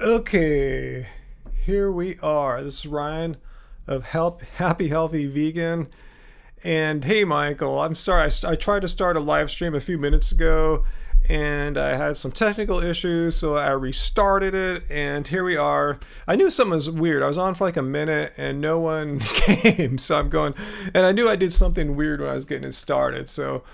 Okay, here we are. This is Ryan of Happy Healthy Vegan. And hey, Michael, I'm sorry. I tried to start a live stream a few minutes ago and I had some technical issues, so I restarted it. And here we are. I knew something was weird. I was on for like a minute and no one came. So I'm going, and I knew I did something weird when I was getting it started. So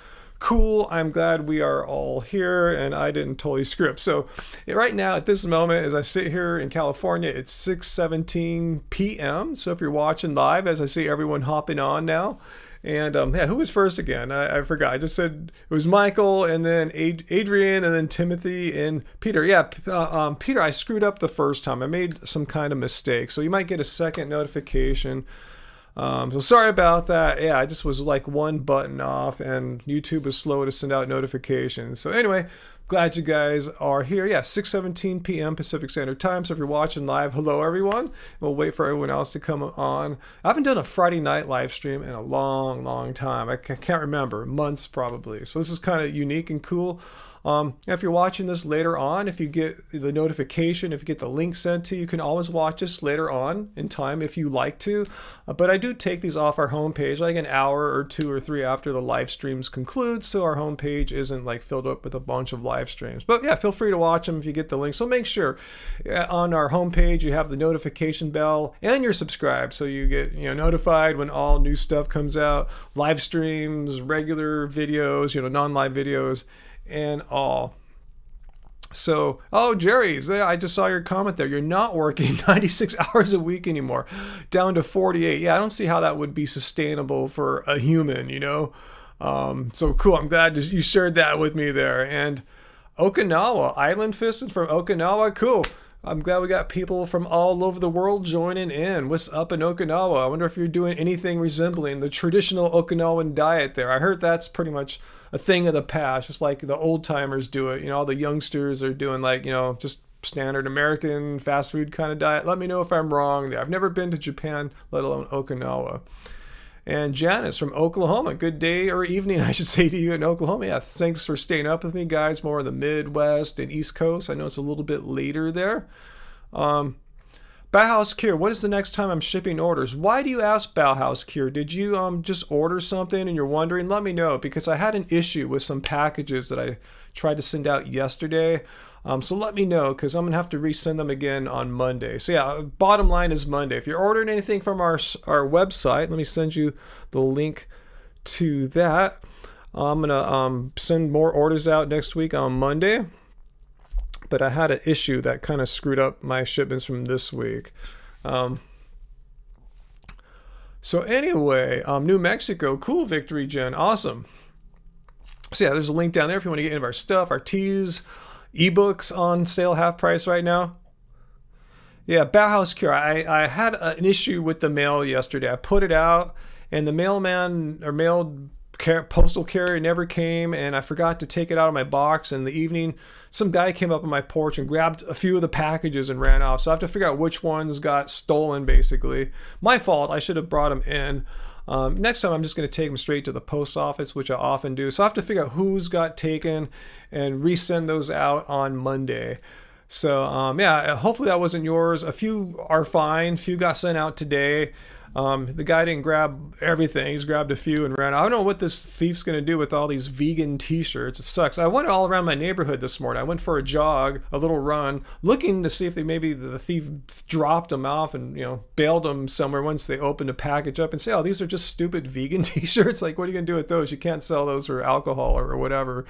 cool. I'm glad we are all here and I didn't totally screw up. So right now at this moment, as I sit here in California, it's 6:17 p.m. So if you're watching live, as I see everyone hopping on now. And yeah, who was first again? I forgot. I just said it was Michael, and then Adrian, and then Timothy and Peter. Yeah, Peter, I screwed up the first time. I made some kind of mistake, so you might get a second notification. So sorry about that. Yeah, I just was like one button off, and YouTube was slow to send out notifications. So anyway, glad you guys are here. Yeah, 6:17 p.m. Pacific Standard Time. So if you're watching live, hello everyone. We'll wait for everyone else to come on. I haven't done a Friday night live stream in a long time. I can't remember, months probably. So this is kind of unique and cool. If you're watching this later on, if you get the notification, if you get the link sent to you, you can always watch this later on in time if you like to. But I do take these off our homepage like an hour or 2 or 3 after the live streams conclude, so our homepage isn't like filled up with a bunch of live streams. But yeah, feel free to watch them if you get the link. So make sure on our homepage you have the notification bell and you're subscribed, so you get notified when all new stuff comes out, live streams, regular videos, non-live videos, and all. So, oh, Jerry's there. I just saw your comment there. You're not working 96 hours a week anymore, down to 48. Yeah, I don't see how that would be sustainable for a human, So cool. I'm glad you shared that with me there. And Okinawa, Island Fisted from Okinawa. Cool. I'm glad we got people from all over the world joining in. What's up in Okinawa? I wonder if you're doing anything resembling the traditional Okinawan diet there. I heard that's pretty much a thing of the past, just like the old timers do it. All the youngsters are doing like, just standard American fast food kind of diet. Let me know if I'm wrong there. I've never been to Japan, let alone Okinawa. And Janice from Oklahoma, good day or evening, I should say, to you in Oklahoma. Yeah, thanks for staying up with me, guys, more in the Midwest and East Coast. I know it's a little bit later there. Bauhaus Cure, when is the next time I'm shipping orders? Why do you ask, Bauhaus Cure? Did you just order something and you're wondering? Let me know, because I had an issue with some packages that I tried to send out yesterday. So let me know, because I'm going to have to resend them again on Monday. So yeah, bottom line is Monday. If you're ordering anything from our website, let me send you the link to that. I'm going to send more orders out next week on Monday. But I had an issue that kind of screwed up my shipments from this week. So anyway, New Mexico, cool, Victory Jen, awesome. So yeah, there's a link down there if you want to get into our stuff, our teas, ebooks on sale half price right now. Yeah, Bauhaus Cure. I had an issue with the mail yesterday. I put it out and the mailman or postal carrier never came, and I forgot to take it out of my box. In the evening, some guy came up on my porch and grabbed a few of the packages and ran off. So I have to figure out which ones got stolen, basically. My fault. I should have brought them in. Next time I'm just going to take them straight to the post office, which I often do. So I have to figure out who's got taken and resend those out on Monday. So yeah, hopefully that wasn't yours. A few are fine. A few got sent out today. The guy didn't grab everything. He's grabbed a few and ran. I don't know what this thief's going to do with all these vegan t-shirts. It sucks. I went all around my neighborhood this morning. I went for a jog, a little run, looking to see if maybe the thief dropped them off and, bailed them somewhere once they opened a package up and say, oh, these are just stupid vegan t-shirts. Like, what are you going to do with those? You can't sell those for alcohol or whatever,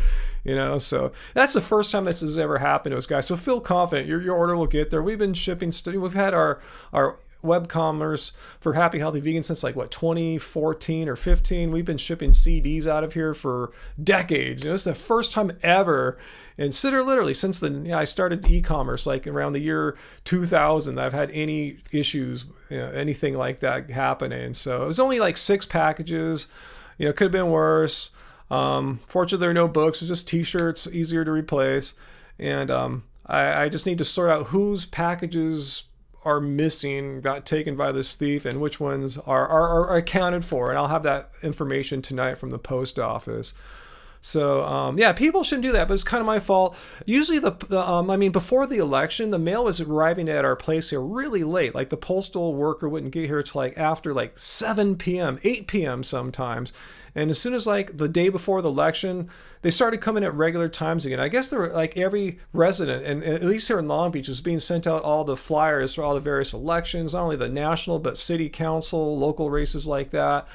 So that's the first time this has ever happened to us, guys. So feel confident. Your order will get there. We've been shipping. We've had our web commerce for Happy Healthy Vegan since 2014 or 15. We've been shipping CDs out of here for decades. This is the first time ever, and literally since I started e-commerce around the year 2000, I've had any issues, anything like that happening. So it was only 6 packages. Could have been worse. Fortunately, there are no books. It's just t-shirts, easier to replace. And I just need to sort out whose packages are missing, got taken by this thief, and which ones are accounted for. And I'll have that information tonight from the post office. So yeah, people shouldn't do that, but it's kind of my fault. Usually I mean, before the election, the mail was arriving at our place here really late. Like the postal worker wouldn't get here till like after like 7 p.m., 8 p.m. sometimes. And as soon as like the day before the election, they started coming at regular times again. I guess there were like every resident, and at least here in Long Beach, was being sent out all the flyers for all the various elections, not only the national, but city council, local races like that.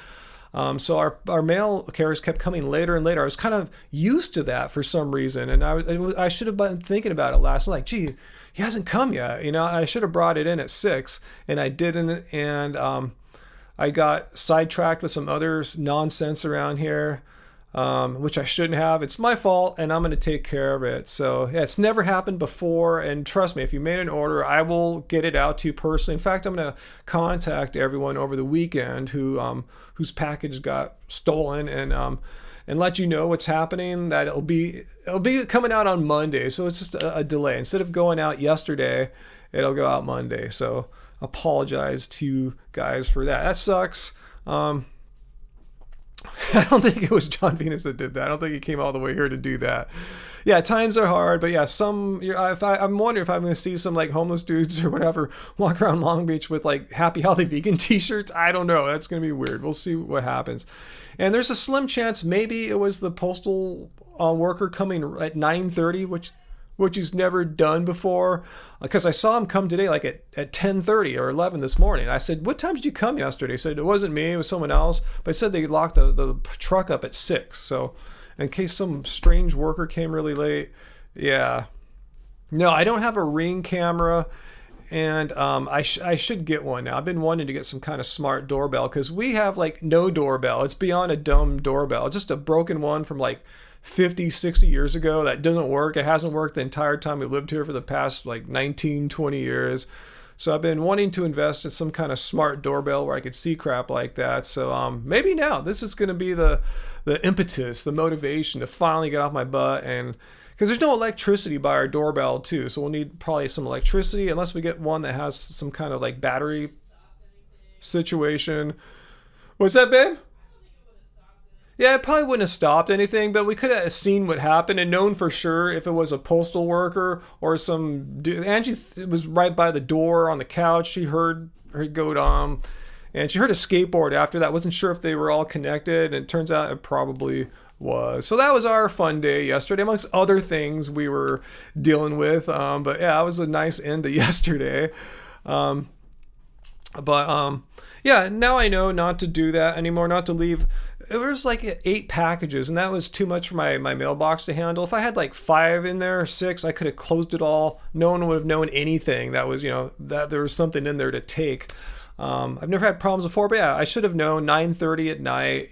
So our mail carriers kept coming later and later. I was kind of used to that for some reason, and I should have been thinking about it last night. Like, gee, he hasn't come yet. You know, I should have brought it in at 6, and I didn't. And I got sidetracked with some other nonsense around here, which I shouldn't have. It's my fault, and I'm going to take care of it. So yeah, it's never happened before, and trust me, if you made an order, I will get it out to you personally. In fact, I'm going to contact everyone over the weekend whose package got stolen, and let you know what's happening. That it'll be coming out on Monday, so it's just a delay. Instead of going out yesterday, it'll go out Monday. So apologize to you guys for that. That sucks. I don't think it was John Venus that did that. I don't think he came all the way here to do that. Yeah, times are hard, but yeah, I'm wondering if I'm going to see some like homeless dudes or whatever walk around Long Beach with like Happy Healthy Vegan t-shirts. I don't know. That's going to be weird. We'll see what happens. And there's a slim chance maybe it was the postal worker coming at 9:30, which he's never done before, because I saw him come today like at 10:30 or 11 this morning. I said, what time did you come yesterday? He said, it wasn't me, it was someone else. But he said they locked the truck up at 6. So in case some strange worker came really late, yeah. No, I don't have a Ring camera, and I should get one now. I've been wanting to get some kind of smart doorbell, because we have like no doorbell. It's beyond a dumb doorbell. It's just a broken one from like 50, 60 years ago that doesn't work. It hasn't worked the entire time we've lived here for the past like 19, 20 years. So I've been wanting to invest in some kind of smart doorbell where I could see crap like that. So maybe now this is going to be the impetus, the motivation to finally get off my butt, and because there's no electricity by our doorbell too. So we'll need probably some electricity, unless we get one that has some kind of like battery situation. What's that, babe? Yeah, it probably wouldn't have stopped anything, but we could have seen what happened and known for sure if it was a postal worker or some dude. Angie was right by the door on the couch. She heard her go down, and she heard a skateboard after that. Wasn't sure if they were all connected, and it turns out it probably was. So that was our fun day yesterday, amongst other things we were dealing with. But yeah, it was a nice end to yesterday. Yeah, now I know not to do that anymore, not to leave. It was like 8 packages, and that was too much for my mailbox to handle. If I had like 5 in there, 6, I could have closed it all. No one would have known anything. That was, that there was something in there to take. I've never had problems before, but yeah, I should have known 9:30 at night.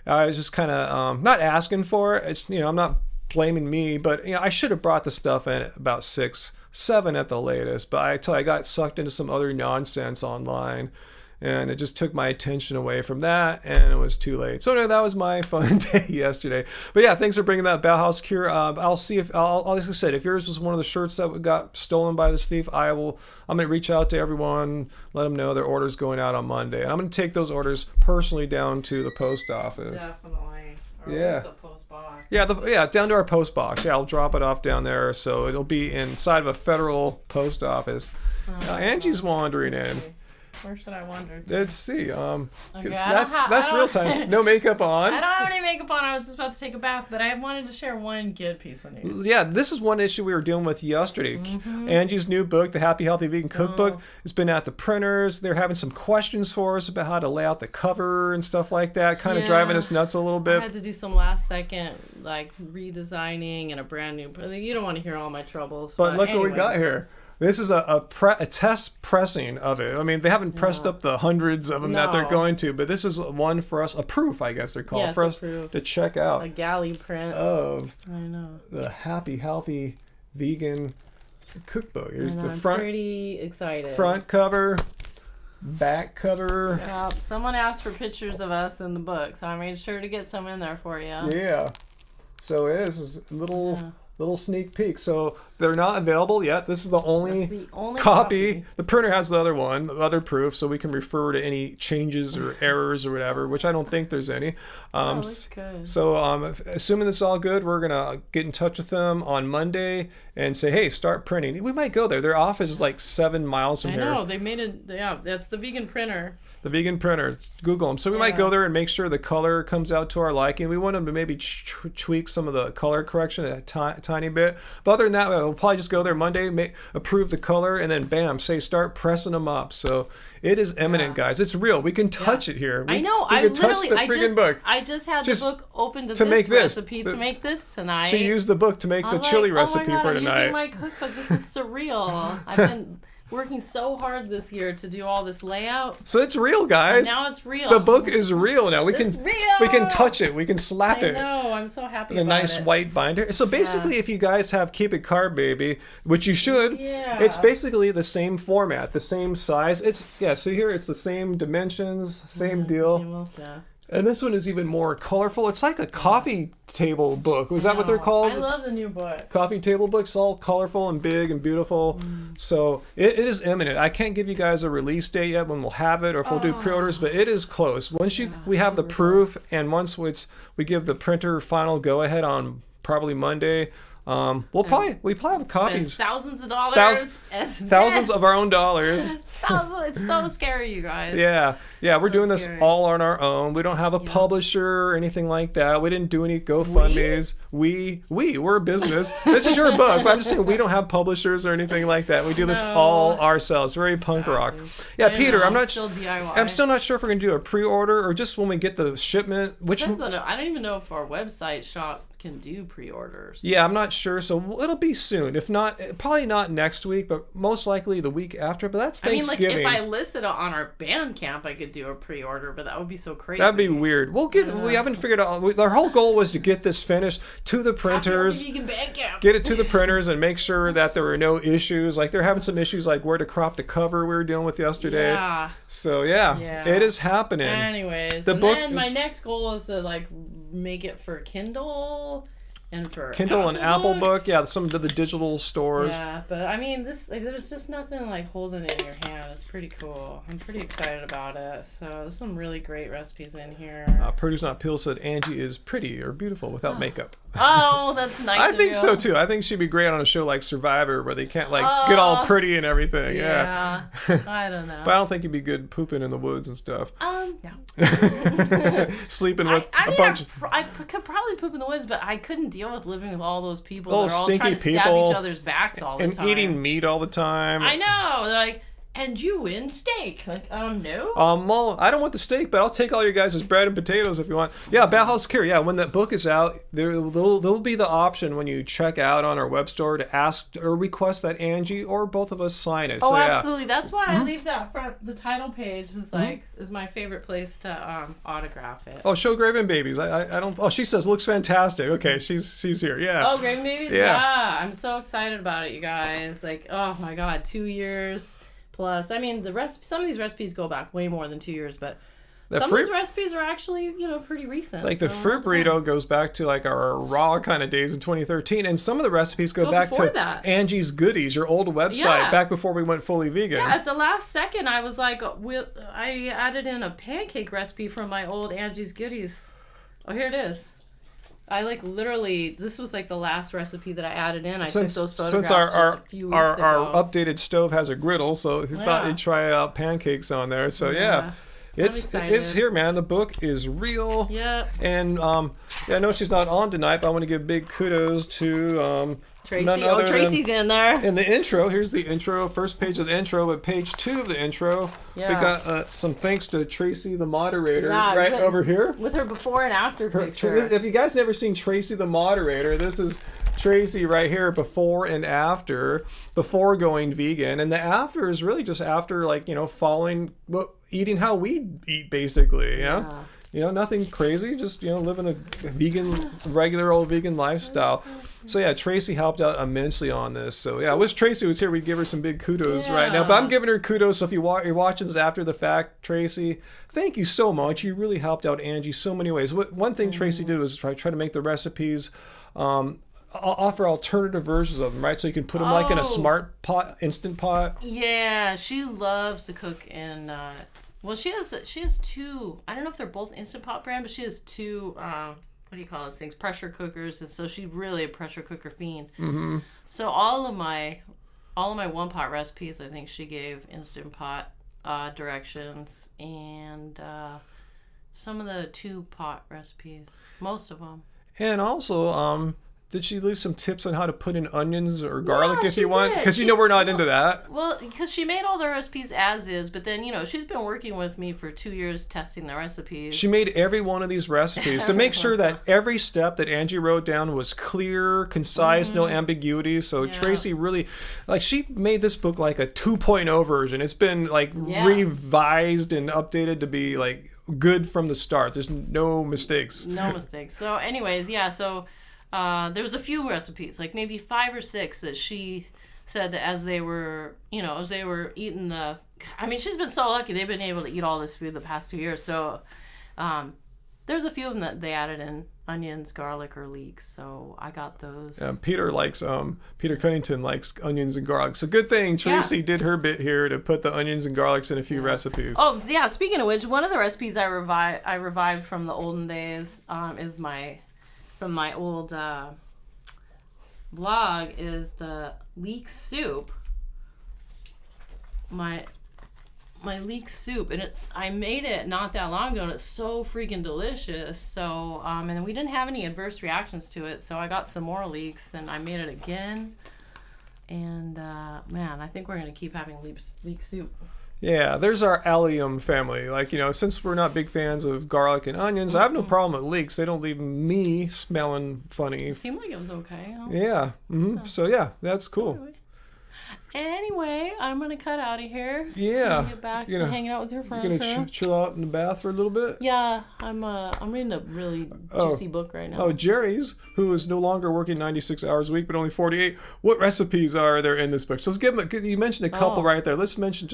I was just kind of not asking for it. It's, I'm not blaming me, but I should have brought the stuff in at about 6, 7 at the latest. But I got sucked into some other nonsense online, and it just took my attention away from that, and it was too late. So anyway, that was my fun day yesterday. But yeah, thanks for bringing that Bauhaus Cure. I'll see if, like I said, if yours was one of the shirts that got stolen by this thief, I'm going to reach out to everyone, let them know their order's going out on Monday. And I'm going to take those orders personally down to the post office. Definitely. Or yeah. the post box. Yeah, down to our post box. Yeah, I'll drop it off down there, so it'll be inside of a federal post office. Angie's wandering in. Where should I wander to? Let's see. Okay, that's real time. No makeup on. I don't have any makeup on. I was just about to take a bath, but I wanted to share one good piece of news. Yeah, this is one issue we were dealing with yesterday. Angie's new book, The Happy Healthy Vegan Cookbook, has been at the printers. They're having some questions for us about how to lay out the cover and stuff like that, kind of driving us nuts a little bit. I had to do some last second redesigning and a brand new. You don't want to hear all my troubles. But look what we got here. This is a test pressing of it. I mean, they haven't pressed up the hundreds of them that they're going to, but this is one for us, a proof, I guess they're called, for us to check out. A galley print of I know. The Happy Healthy Vegan Cookbook. Here's the front. I'm pretty excited. Front cover, back cover. Someone asked for pictures of us in the book, so I made sure to get some in there for you. Yeah. So it is a little little sneak peek. So they're not available yet. This is the only, That's the only copy. The printer has the other one, the other proof, so we can refer to any changes or errors or whatever, which I don't think there's any. looks good. So assuming this is all good, we're gonna get in touch with them on Monday and say, hey, start printing. We might go there. Their office is like 7 miles from I here. know they made it. Yeah, that's the vegan printer. The vegan printer. Google them. So we might Yeah. go there and make sure the color comes out to our liking. We want them to maybe tweak some of the color correction a tiny bit. But other than that, we'll probably just go there Monday, approve the color, and then bam, start pressing them up. So it is imminent, guys. It's real. We can touch it here. I know. We I can touch literally, the freaking book. I just had Just the book open to to this make this. recipe to make this tonight. She used the book to make the I'm chili like, recipe oh my God, for I'm tonight. using my cookbook. This is surreal. I've been working so hard this year to do all this layout. So it's real, guys. Now it's real. The book is real now. We It's can real. we can touch it. We can slap I it. know. I'm so happy A about nice it. white binder. So basically, if you guys have Keep It Carb Baby, which you should, Yeah. it's basically the same format, the same size. It's see here, it's the same dimensions, same deal. Yeah. And this one is even more colorful. It's like a coffee table book. Was that what they're Oh, called? I love the new book. Coffee table books, all colorful and big and beautiful. So it is imminent. I can't give you guys a release date yet when we'll have it or if we'll do pre-orders, but it is close. Once we have the proof and once we give the printer final go ahead on probably Monday, we probably have copies. Spend thousands of dollars. Thousands of our own dollars. It's so scary, you guys. Yeah, we're So doing this scary. all on our own. We don't have a publisher or anything like that. We didn't do any GoFundMes. We're a business. This is your book, but I'm just saying we don't have publishers or anything like that. We do this No. all ourselves. Very punk rock. Yeah, I Peter, know, I'm not. still DIY. I'm still not sure if we're gonna do a pre-order or just when we get the shipment. Depends on it. I don't even know if our website shop can do pre-orders. Yeah, I'm not sure. So it'll be soon. If not, probably not next week, but most likely the week after. But that's I mean, like Thanksgiving. if I listed it on our Bandcamp, I could do a pre-order, but that would be so crazy. That'd be weird. We haven't figured out. Our whole goal was to get this finished to the printers, Happy Vegan Bandcamp. get it to the printers, and make sure that there were no issues. Like they're having some issues, like where to crop the cover we were dealing with yesterday. Yeah. So Yeah. it is happening. Anyways, The and book then is- my next goal is to like make it for Kindle and for Kindle and Apple books. Book, yeah, some of the digital stores. Yeah, but I mean, there's just nothing like holding it in your hand. It's pretty cool. I'm pretty excited about it. So there's some really great recipes in here. Produce Not Pill said Angie is pretty or beautiful without makeup. Oh, that's nice. I of think you. so too. I think she'd be great on a show like Survivor where they can't get all pretty and everything. Yeah. I don't know. But I don't think you'd be good pooping in the woods and stuff. No. Sleeping with I a mean, bunch of I could probably poop in the woods, but I couldn't deal with living with all those people All that are all stinky trying to stab people each other's backs all the and time. eating meat all the time. I know. They're like, and you win steak. Like, no. Well, I don't want the steak, but I'll take all your guys' bread and potatoes if you want. Yeah, Bauhaus Cure. Yeah, when that book is out, there'll be the option when you check out on our web store to ask or request that Angie or both of us sign it. Oh, so, yeah. absolutely. That's why I leave that front. The title page is my favorite place to autograph it. Oh, show Graven Babies. I don't. Oh, she says looks fantastic. Okay, she's here. Yeah. Oh, Graven Babies? Yeah. Yeah. I'm so excited about it, you guys. Like, oh my God, 2 years plus. I mean, some of these recipes go back way more than 2 years, but some of these recipes are actually, pretty recent. Like the so fruit it burrito depends. goes back to like our raw kind of days in 2013, and some of the recipes go back before to that. Angie's Goodies, your old website, Yeah. back before we went fully vegan. Yeah, at the last second, I was like, I added in a pancake recipe from my old Angie's Goodies. Oh, here it is. I this was like the last recipe that I added in. I took those photographs Since just a few weeks ago. our updated stove has a griddle, so if you thought Yeah. you'd try out pancakes on there. So Yeah. it's excited. here, man. The book is real. Yeah. And I know she's not on tonight, but I want to give big kudos to Tracy. none Oh, other Tracy's in there. in the intro. Here's the intro, first page of the intro, but page 2 of the intro, Yeah. we got some thanks to Tracy, the moderator, Yeah, right with- over here. With her before and after picture. If you guys never seen Tracy, the moderator, this is Tracy right here, before and after, before going vegan, and the after is really just after, like, following, eating how we eat, basically. Nothing crazy, just living a vegan, regular old vegan lifestyle. So yeah, Tracy helped out immensely on this. So yeah, I wish Tracy was here. We'd give her some big kudos right now. But I'm giving her kudos. So if you're watching this after the fact, Tracy, thank you so much. You really helped out Angie so many ways. One thing Tracy did was try to make the recipes offer alternative versions of them, right? So you can put them like in a Oh. smart pot, instant pot. Yeah, she loves to cook in. Well, she has two. I don't know if they're both Instant Pot brand, but she has two. What do you call those things? Pressure cookers, and so she's really a pressure cooker fiend. Mm-hmm. So all of my one pot recipes, I think she gave Instant Pot directions, and some of the 2-pot recipes, most of them. And also, did she leave some tips on how to put in onions or garlic Yeah, if she you want? did. Because you know we're not into that. Well, because she made all the recipes as is, but then, she's been working with me for 2 years testing the recipes. She made every one of these recipes to make sure that every step that Angie wrote down was clear, concise, no ambiguity. So Yeah. Tracy really, like, she made this book like a 2.0 version. It's been like Yeah. revised and updated to be like good from the start. There's no mistakes. No mistakes. So anyways, yeah, so there was a few recipes, like maybe 5 or 6 that she said that as they were eating she's been so lucky they've been able to eat all this food the past 2 years. So there's a few of them that they added in onions, garlic, or leeks. So I got those. Peter Cunnington likes onions and garlic. So good thing Tracy did her bit here to put the onions and garlics in a few recipes. Oh yeah, speaking of which, one of the recipes I revived from the olden days is from my old vlog is the leek soup. My leek soup, and I made it not that long ago, and it's so freaking delicious. So and then we didn't have any adverse reactions to it, so I got some more leeks and I made it again. And man, I think we're gonna keep having leek soup. Yeah, there's our allium family. Like, since we're not big fans of garlic and onions, I have no problem with leeks. They don't leave me smelling funny. It seemed like it was okay. Yeah. Mm-hmm. So, yeah, that's cool. Anyway, I'm going to cut out of here. Yeah. And get back to hanging out with your friends. You're going to chill out in the bath for a little bit? Yeah, I'm reading a really juicy book right now. Oh, Jerry's, who is no longer working 96 hours a week, but only 48. What recipes are there in this book? So let's give him. You mentioned a couple right there. Let's mention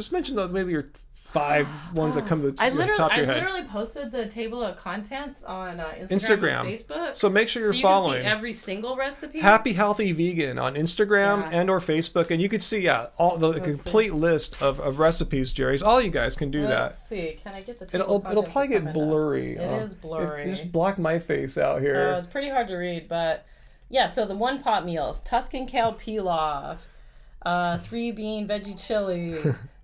maybe your 5 ones that come to the top of your head. I literally posted the table of contents on Instagram and Facebook. So make sure you're you following. can see every single recipe. Happy Healthy Vegan on Instagram and or Facebook, and you can see all the complete list of recipes. Jerry's, all you guys can do that. Let's see. Can I get the table of It'll contents probably to get come in? blurry. It is blurry. You just block my face out here. It's pretty hard to read, but yeah. So the 1-pot meals: Tuscan kale pilaf, 3-bean veggie chili.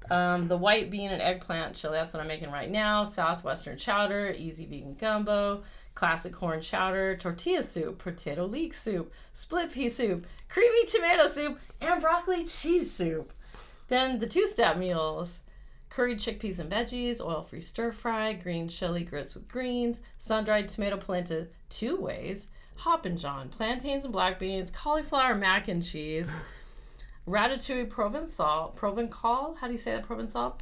The white bean and eggplant chili, that's what I'm making right now. Southwestern chowder, easy vegan gumbo, classic corn chowder, tortilla soup, potato leek soup, split pea soup, creamy tomato soup, and broccoli cheese soup. Then the 2-step meals: curried chickpeas and veggies, oil-free stir-fry, green chili grits with greens, sun-dried tomato polenta 2 ways, Hoppin' John, plantains and black beans, cauliflower mac and cheese, ratatouille Provencal, how do you say that, Provencal?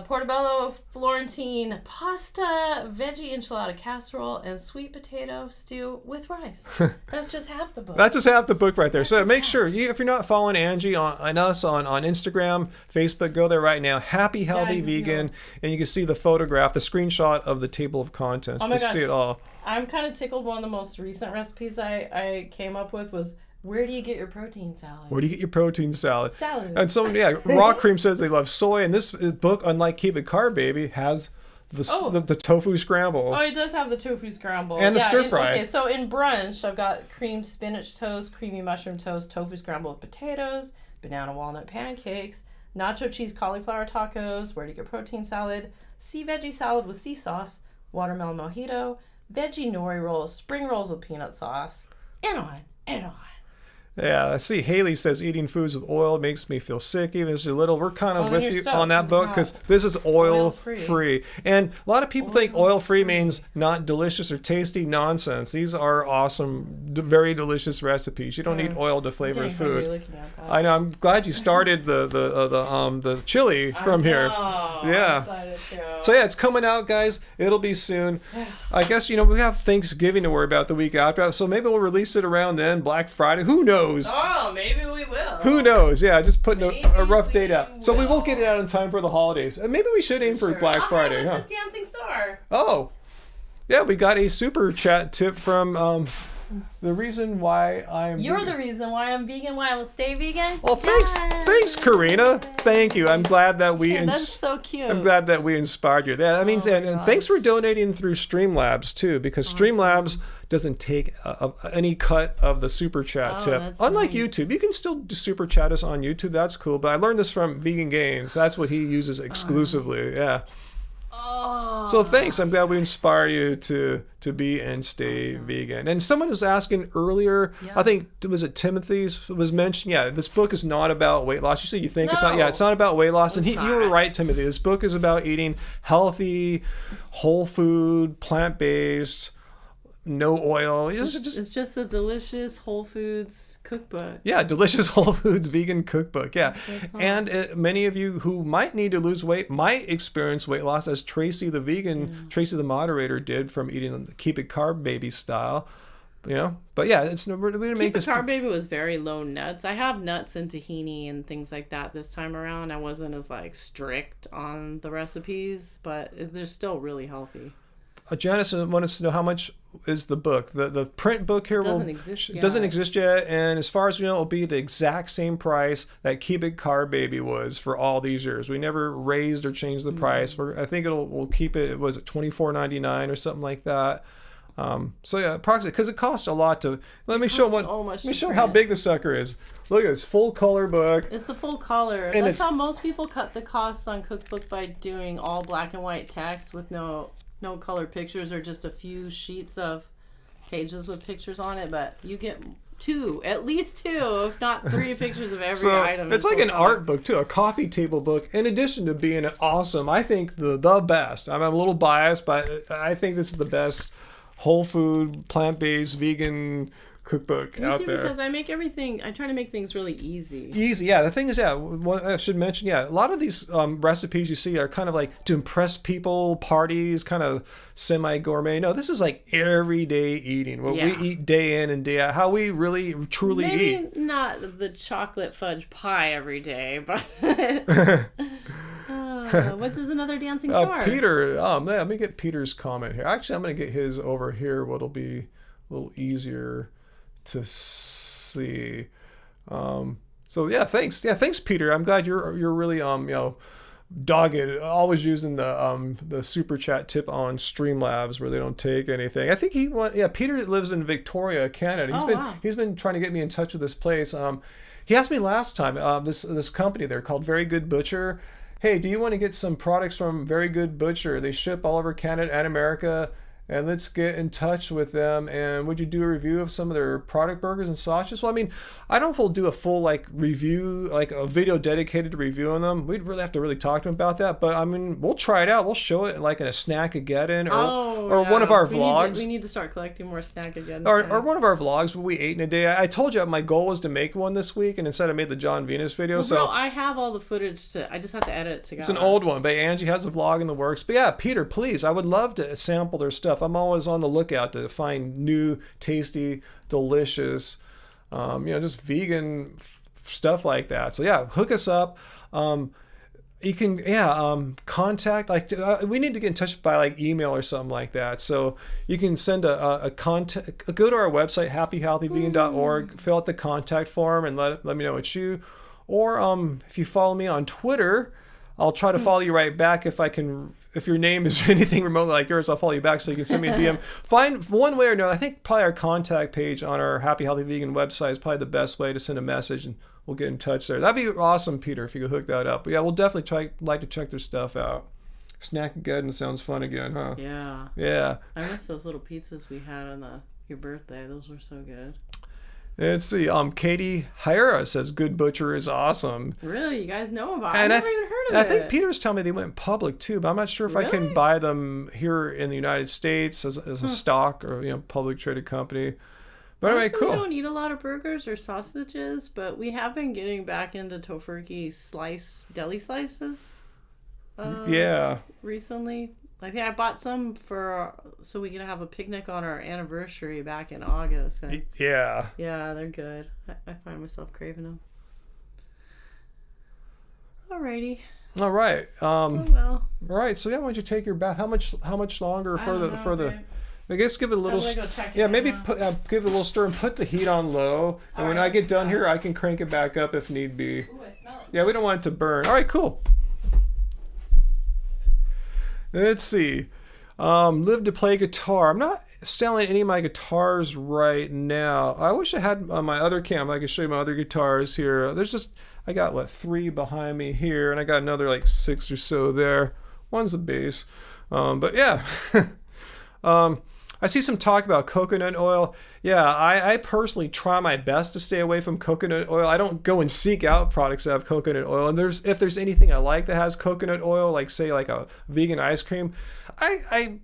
Portobello Florentine pasta, veggie enchilada casserole, and sweet potato stew with rice. That's just half the book. That's just half the book right there. So make sure, if you're not following Angie on us on Instagram, Facebook, go there right now. Happy Healthy Vegan, and you can see the photograph, the screenshot of the table of contents to see it all. I'm kind of tickled. One of the most recent recipes I came up with was, where do you get your protein salad? Where do you get your protein salad? Salad. And Raw Cream says they love soy, and this book, unlike Keep It Carb Baby, has the tofu scramble. Oh, it does have the tofu scramble. And the stir fry. Okay, so in brunch, I've got creamed spinach toast, creamy mushroom toast, tofu scramble with potatoes, banana walnut pancakes, nacho cheese cauliflower tacos, where do you get protein salad, sea veggie salad with sea sauce, watermelon mojito, veggie nori rolls, spring rolls with peanut sauce, and on and on. Yeah, I see Haley says eating foods with oil makes me feel sick, even as a little. We're kind of with you on that book because this is oil-free. And a lot of people think oil-free means not delicious or tasty. Nonsense. These are awesome, very delicious recipes. You don't need oil to flavor food. I know. I'm glad you started the chili from here. Yeah. So yeah, it's coming out, guys. It'll be soon. I guess, we have Thanksgiving to worry about the week after, so maybe we'll release it around then, Black Friday. Who knows? Oh, maybe we will. Who knows? Yeah, just putting a rough date out. So we won't get it out in time for the holidays. Maybe we should aim for Black Friday, This is Dancing Star. Oh, yeah, we got a super chat tip from the reason why I'm You're vegan. the reason why I'm vegan, why I will stay vegan. Well, thanks, Karina. Thank you. I'm glad that we. That's so cute. I'm glad that we inspired you. That means, Oh my and gosh. thanks for donating through Streamlabs too, because Streamlabs doesn't take any cut of the super chat tip. that's Unlike nice. YouTube, you can still super chat us on YouTube. That's cool. But I learned this from Vegan Gains. That's what he uses exclusively. Yeah. Oh. So thanks. I'm glad we inspire you to be and stay vegan. And someone was asking earlier, Yeah. I think was it Timothy's was mentioned. Yeah, this book is not about weight loss. You said you think it's not. No. Yeah, it's not about weight loss. And It's you were not. right, Timothy. This book is about eating healthy, whole food, plant based, no oil. It's just a delicious Whole Foods cookbook. Yeah, delicious whole foods vegan cookbook. Yeah, That's all. and many of you who might need to lose weight might experience weight loss, as Tracy the vegan, Tracy the moderator did from eating the Keep It Carb Baby style. You know, but yeah, we're gonna make Keep this. the Carb Baby was very low nuts. I have nuts and tahini and things like that this time around. I wasn't as like strict on the recipes, but they're still really healthy. Janice wants to know how much is the book. The print book here Doesn't exist yet. doesn't exist yet, and as far as we know, it'll be the exact same price that Keep It Carb Baby was for all these years. We never raised or changed the price. I think we'll keep it. Was it $24.99 or something like that? So yeah, approximately, because it costs a lot to. Let me show costs what. so much Let me to show how print. big the sucker is. Look at this full color book. It's the full color. And That's it's- how most people cut the costs on cookbook, by doing all black and white text with no color pictures, or just a few sheets of pages with pictures on it. But you get at least two, if not three pictures of every So item. it's in like full an color. art book too, a coffee table book. In addition to being an awesome, I think the best. I'm a little biased, but I think this is the best whole food, plant-based, vegan cookbook Me out too, there. because I try to make things really easy. Easy, yeah. The thing is, yeah, what I should mention, yeah, a lot of these recipes you see are kind of like to impress people, parties, kind of semi-gourmet. No, this is like everyday eating. What Yeah. we eat day in and day out. How we really, truly Maybe eat. not the chocolate fudge pie every day, but there's another dancing star. Peter, let me get Peter's comment here. Actually, I'm going to get his over here. What'll be a little easier to see. So yeah, thanks. Yeah, thanks, Peter. I'm glad you're really dogged, always using the super chat tip on Streamlabs where they don't take anything. I think Peter lives in Victoria, Canada. He's been trying to get me in touch with this place. He asked me last time, this company there called Very Good Butcher. Hey, do you want to get some products from Very Good Butcher? They ship all over Canada and America. And let's get in touch with them. And would you do a review of some of their product burgers and sausages? Well, I mean, I don't know if we'll do a full review, like a video dedicated to reviewing them. We'd really have to talk to them about that. But I mean, we'll try it out. We'll show it like in a Snackageddon or one of our vlogs. We need to start collecting more Snackageddon. Or one of our vlogs where we ate in a day. I told you my goal was to make one this week, and instead I made the John Venus video. Well, I have all the footage I just have to edit it together. It's an old one, but Angie has a vlog in the works. But yeah, Peter, please, I would love to sample their stuff. I'm always on the lookout to find new, tasty, delicious, just vegan stuff like that. So yeah, hook us up. You can contact, we need to get in touch by email or something like that. So you can send a contact, go to our website, happyhealthyvegan.org, fill out the contact form and let me know it's you. Or if you follow me on Twitter, I'll try to follow you right back if your name is anything remotely like yours, I'll follow you back so you can send me a DM. Find one way or another. I think probably our contact page on our Happy Healthy Vegan website is probably the best way to send a message, and we'll get in touch there. That'd be awesome, Peter, if you could hook that up. But yeah, we'll definitely like to check their stuff out. Snackageddon sounds fun again, huh? Yeah. Yeah. I miss those little pizzas we had on your birthday. Those were so good. Let's see. Katie Hira says Good Butcher is awesome. Really? You guys know about it? And I never even heard of it. I think Peter's telling me they went public too, but I'm not sure if I can buy them here in the United States as a stock or public traded company. But anyway, cool. We don't eat a lot of burgers or sausages, but we have been getting back into Tofurkey deli slices. Recently. I think I bought some so we could have a picnic on our anniversary back in August. And yeah, they're good. I find myself craving them. Alrighty. All right. Well. All right. So yeah, why don't you take your bath? How much longer for the I guess give it a little. I'm gonna go check it Yeah, out maybe now. give it a little stir and put the heat on low. And when I Alright. get done here, I can crank it back up if need be. Ooh, I smell it. Yeah, we don't want it to burn. All right, cool. Let's see. Live to play guitar. I'm not selling any of my guitars right now. I wish I had on my other cam. I could show you my other guitars here. There's just, I got what, 3 behind me here, and I got another like 6 or so there. One's a bass. But yeah. I see some talk about coconut oil. Yeah, I personally try my best to stay away from coconut oil. I don't go and seek out products that have coconut oil. And if there's anything I like that has coconut oil, like say like a vegan ice cream, I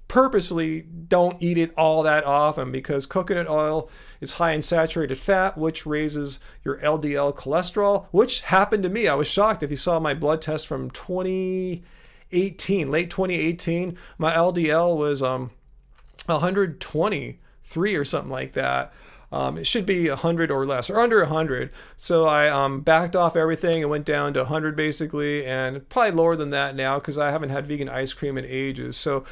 purposely don't eat it all that often because coconut oil is high in saturated fat, which raises your LDL cholesterol, which happened to me. I was shocked. If you saw my blood test from 2018, late 2018, my LDL was 123 or something like that. It should be 100 or less, or under 100. So I backed off everything and went down to 100 basically, and probably lower than that now because I haven't had vegan ice cream in ages. So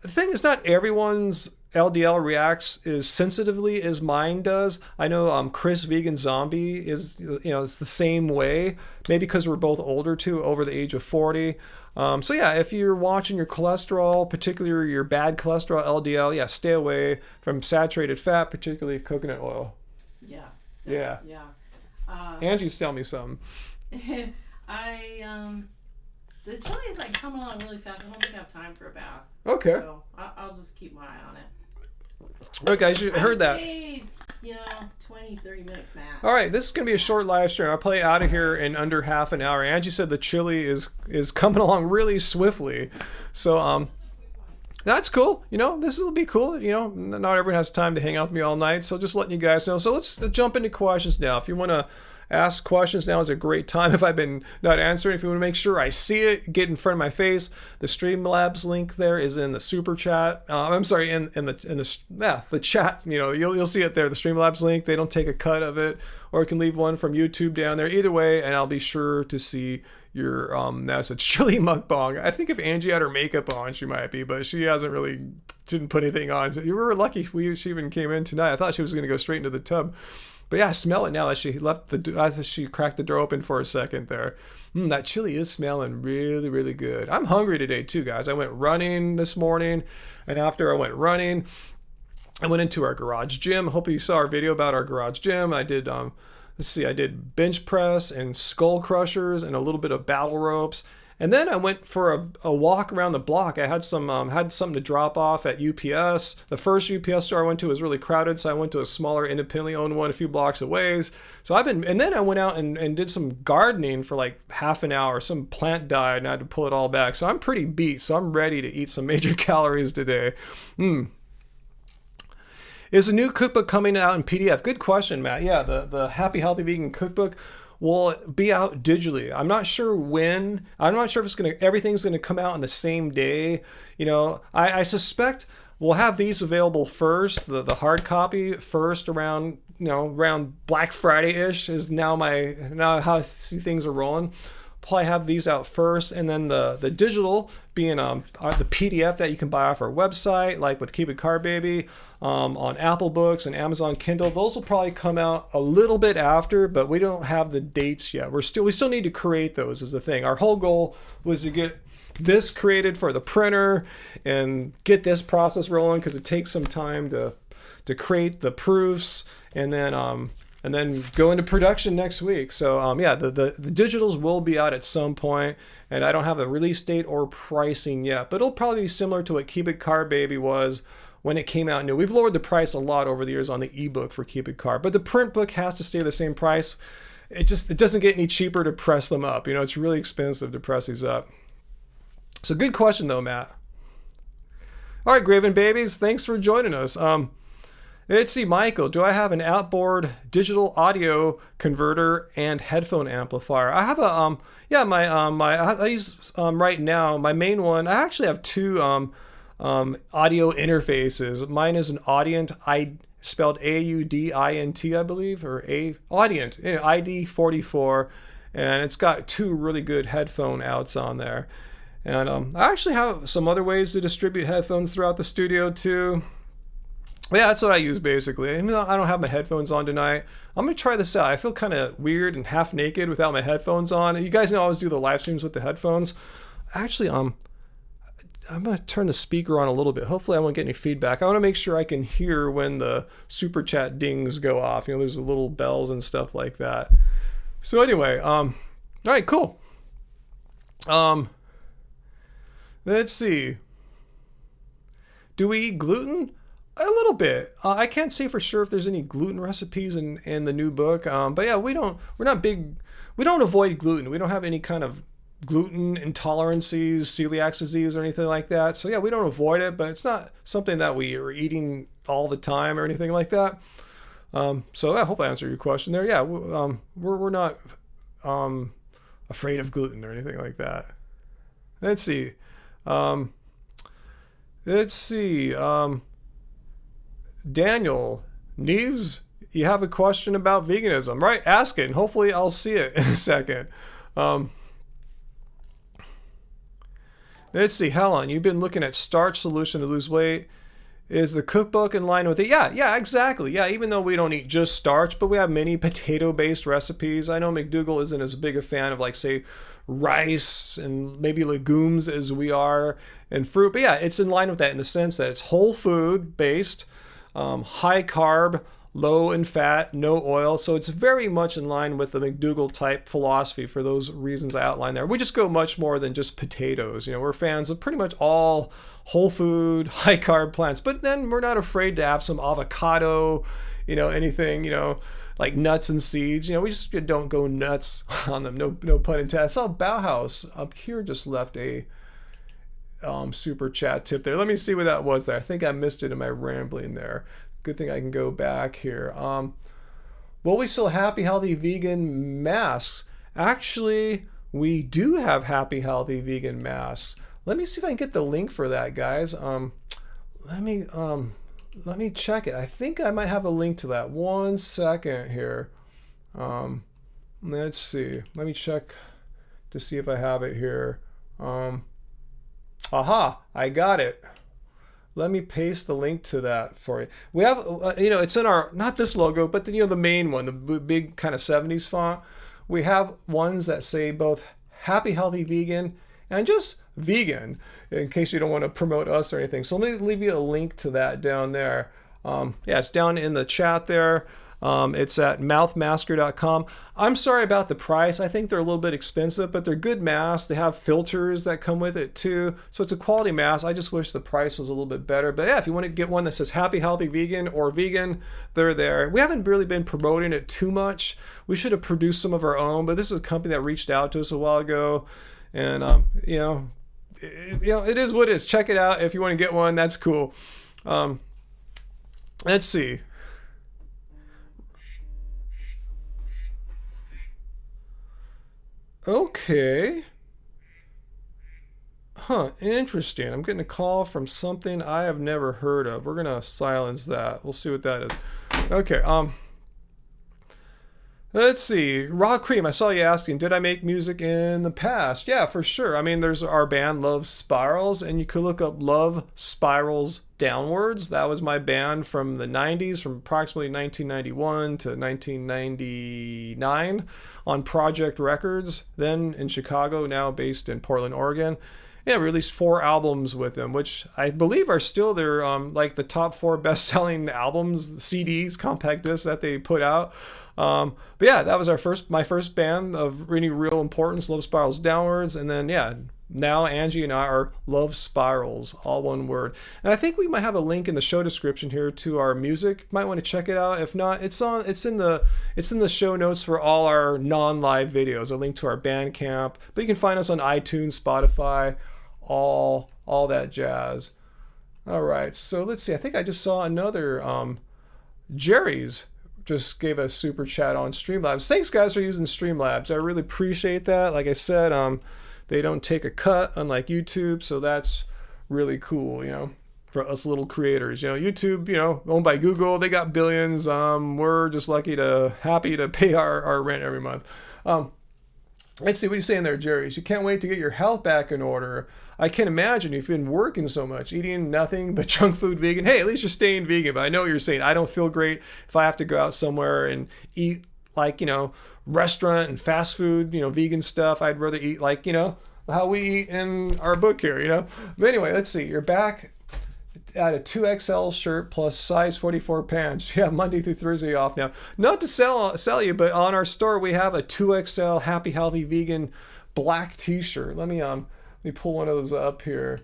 the thing is, not everyone's LDL reacts as sensitively as mine does. I know Chris Vegan Zombie is, it's the same way. Maybe because we're both older too, over the age of 40. So yeah, if you're watching your cholesterol, particularly your bad cholesterol, LDL, yeah, stay away from saturated fat, particularly coconut oil. Yeah. Yeah. Yeah. Angie's telling me something. The chili is like coming along really fast. I don't think I have time for a bath. Okay. So I'll just keep my eye on it. Okay, guys, you heard that. Say, 20, 30 minutes max. All right, this is going to be a short live stream. I'll play out of here in under half an hour. Angie said the chili is coming along really swiftly. So that's cool. This will be cool. Not everyone has time to hang out with me all night, so just letting you guys know. So let's jump into questions now. If you want to ask questions, now is a great time. If I've been not answering, if you want to make sure I see it, get in front of my face. The Streamlabs link there is in the super chat. I'm sorry, in the chat. You'll see it there. The Streamlabs link. They don't take a cut of it, or you can leave one from YouTube down there. Either way, and I'll be sure to see your message. Chili mukbang. I think if Angie had her makeup on, she might be, but she didn't put anything on. You were lucky she even came in tonight. I thought she was going to go straight into the tub. But yeah, I smell it now that she cracked the door open for a second there. That chili is smelling really, really good. I'm hungry today too, guys. I went running this morning, and after I went running, I went into our garage gym. Hopefully you saw our video about our garage gym. I did, I did bench press and skull crushers and a little bit of battle ropes. And then I went for a walk around the block. I had something to drop off at UPS. The first UPS store I went to was really crowded, so I went to a smaller independently owned one a few blocks away. So and then I went out and did some gardening for like half an hour. Some plant died and I had to pull it all back. So I'm pretty beat. So I'm ready to eat some major calories today. Is a new cookbook coming out in PDF? Good question, Matt. Yeah, the Happy Healthy Vegan Cookbook will be out digitally. I'm not sure when. I'm not sure if everything's gonna come out on the same day. I suspect we'll have these available first, the hard copy first around Black Friday-ish is now how I see things are rolling. Probably have these out first, and then the digital being the PDF that you can buy off our website, like with Keep It Carb Baby, on Apple Books and Amazon Kindle. Those will probably come out a little bit after, but we don't have the dates yet. We still need to create those is the thing. Our whole goal was to get this created for the printer and get this process rolling because it takes some time to create the proofs and then go into production next week. So the digitals will be out at some point, and I don't have a release date or pricing yet, but it'll probably be similar to what Keep It Carb Baby was when it came out new. We've lowered the price a lot over the years on the ebook for Keep It Carb, but the print book has to stay the same price. It doesn't get any cheaper to press them up. It's really expensive to press these up. So good question though, Matt. All right, Graven Babies, thanks for joining us. Let's see, Michael, do I have an outboard digital audio converter and headphone amplifier? I have I use right now, my main one, I actually have two audio interfaces. Mine is an Audient, spelled AUDINT, I believe, or Audient, ID44, and it's got two really good headphone outs on there. And I actually have some other ways to distribute headphones throughout the studio too. Yeah, that's what I use basically. Even though I don't have my headphones on tonight, I'm gonna try this out. I feel kind of weird and half naked without my headphones on. You guys know I always do the live streams with the headphones. Actually, I'm gonna turn the speaker on a little bit. Hopefully, I won't get any feedback. I want to make sure I can hear when the super chat dings go off. You know, there's the little bells and stuff like that. So anyway, all right, cool. Let's see. Do we eat gluten? A little bit. I can't say for sure if there's any gluten recipes in the new book. But yeah, we're not big. We don't avoid gluten. We don't have any kind of gluten intolerances, celiac disease, or anything like that. So yeah, we don't avoid it, but it's not something that we are eating all the time or anything like that. So I hope I answered your question there. Yeah, we're not afraid of gluten or anything like that. Let's see. Daniel Neves, you have a question about veganism, right? Ask it, and hopefully I'll see it in a second. Let's see, Helen, you've been looking at starch solution to lose weight. Is the cookbook in line with it? Yeah, exactly. Yeah, even though we don't eat just starch, but we have many potato-based recipes. I know McDougall isn't as big a fan of, like, say, rice and maybe legumes as we are, and fruit. But yeah, it's in line with that in the sense that it's whole food based, high carb, low in fat, no oil. So it's very much in line with the McDougall type philosophy for those reasons I outlined there. We just go much more than just potatoes. You know, we're fans of pretty much all whole food, high carb plants, but then we're not afraid to have some avocado, you know, anything, you know, like nuts and seeds. You know, we just don't go nuts on them. No pun intended. I saw Bauhaus up here just left a super chat tip there. Let me see what that was there. I think I missed it in my rambling there. Good thing I can go back here. Will we still happy healthy vegan masks? Actually, we do have happy healthy vegan masks. Let me see if I can get the link for that, guys. Let me check it. I think I might have a link to that. 1 second here. Let's see. Let me check to see if I have it here. Aha, I got it. Let me paste the link to that for you. We have, it's in our, not this logo, but the main one, the big kind of 70s font. We have ones that say both happy, healthy, vegan, and just vegan, in case you don't want to promote us or anything. So let me leave you a link to that down there. It's down in the chat there. It's at mouthmasker.com. I'm sorry about the price. I think they're a little bit expensive, but they're good masks. They have filters that come with it too. So it's a quality mask. I just wish the price was a little bit better. But yeah, if you want to get one that says happy, healthy, vegan or vegan, they're there. We haven't really been promoting it too much. We should have produced some of our own, but this is a company that reached out to us a while ago. And, it is what it is. Check it out. If you want to get one, that's cool. Let's see. Okay. Huh, interesting. I'm getting a call from something I have never heard of. We're gonna silence that. We'll see what that is. Okay, let's see. Raw Cream, I saw you asking, did I make music in the past? Yeah, for sure. I mean, there's our band Love Spirals, and you could look up Love Spirals Downwards. That was my band from the 90s, from approximately 1991 to 1999 on Project Records, then in Chicago, now based in Portland, Oregon. Yeah, we released 4 albums with them, which I believe are still their like the top 4 best-selling albums, CDs, compact discs that they put out. But yeah, that was my first band of any real importance, Love Spirals Downwards, and then yeah, now Angie and I are Love Spirals, all one word. And I think we might have a link in the show description here to our music. Might want to check it out. If not, it's in the show notes for all our non-live videos. A link to our Bandcamp, but you can find us on iTunes, Spotify, all that jazz. All right, so let's see. I think I just saw another Jerry's just gave a super chat on Streamlabs. Thanks guys for using Streamlabs. I really appreciate that. Like I said, they don't take a cut unlike YouTube, so that's really cool, for us little creators. YouTube, owned by Google, they got billions. We're just happy to pay our rent every month. Let's see what you're saying there, Jerry. You can't wait to get your health back in order. I can imagine you've been working so much, eating nothing but junk food vegan. Hey, at least you're staying vegan, but I know what you're saying. I don't feel great if I have to go out somewhere and eat like, restaurant and fast food, vegan stuff. I'd rather eat like, how we eat in our book here. But anyway, let's see. You're back at a 2XL shirt plus size 44 pants. Yeah, Monday through Thursday off now. Not to sell you, but on our store we have a 2XL Happy Healthy Vegan black t-shirt. Let me pull one of those up here.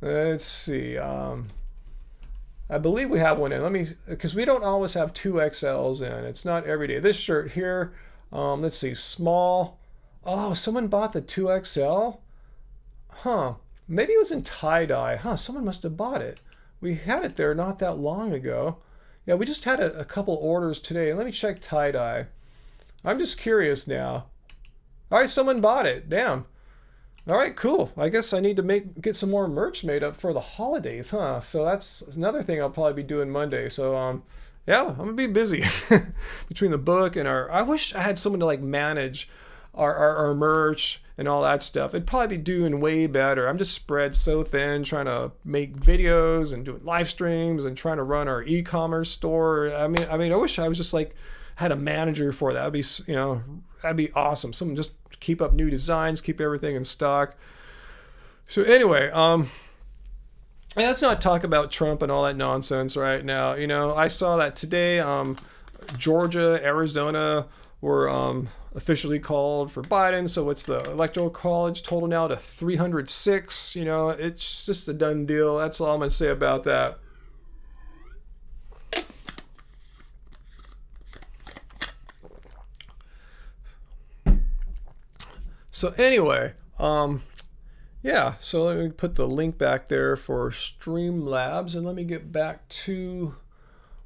Let's see. I believe we have one in. Because we don't always have 2XLs in. It's not every day. This shirt here, let's see, small. Oh, someone bought the 2XL? Huh. Maybe it was in tie-dye. Someone must have bought it. We had it there not that long ago. Yeah, we just had a couple orders today. Let me check tie-dye. I'm just curious now. All right, someone bought it. Damn. All right, cool. I guess I need to get some more merch made up for the holidays, So that's another thing I'll probably be doing Monday. So, yeah, I'm going to be busy between the book and I wish I had someone to manage our merch and all that stuff. It'd probably be doing way better. I'm just spread so thin trying to make videos and doing live streams and trying to run our e-commerce store. I mean, I wish I was just had a manager for that. That'd be awesome. Someone just keep up new designs, keep everything in stock. So anyway, let's not talk about Trump and all that nonsense right now. I saw that today, Georgia, Arizona were officially called for Biden. So what's the electoral college total now to 306? It's just a done deal. That's all I'm going to say about that. So anyway, yeah, so let me put the link back there for Streamlabs and let me get back to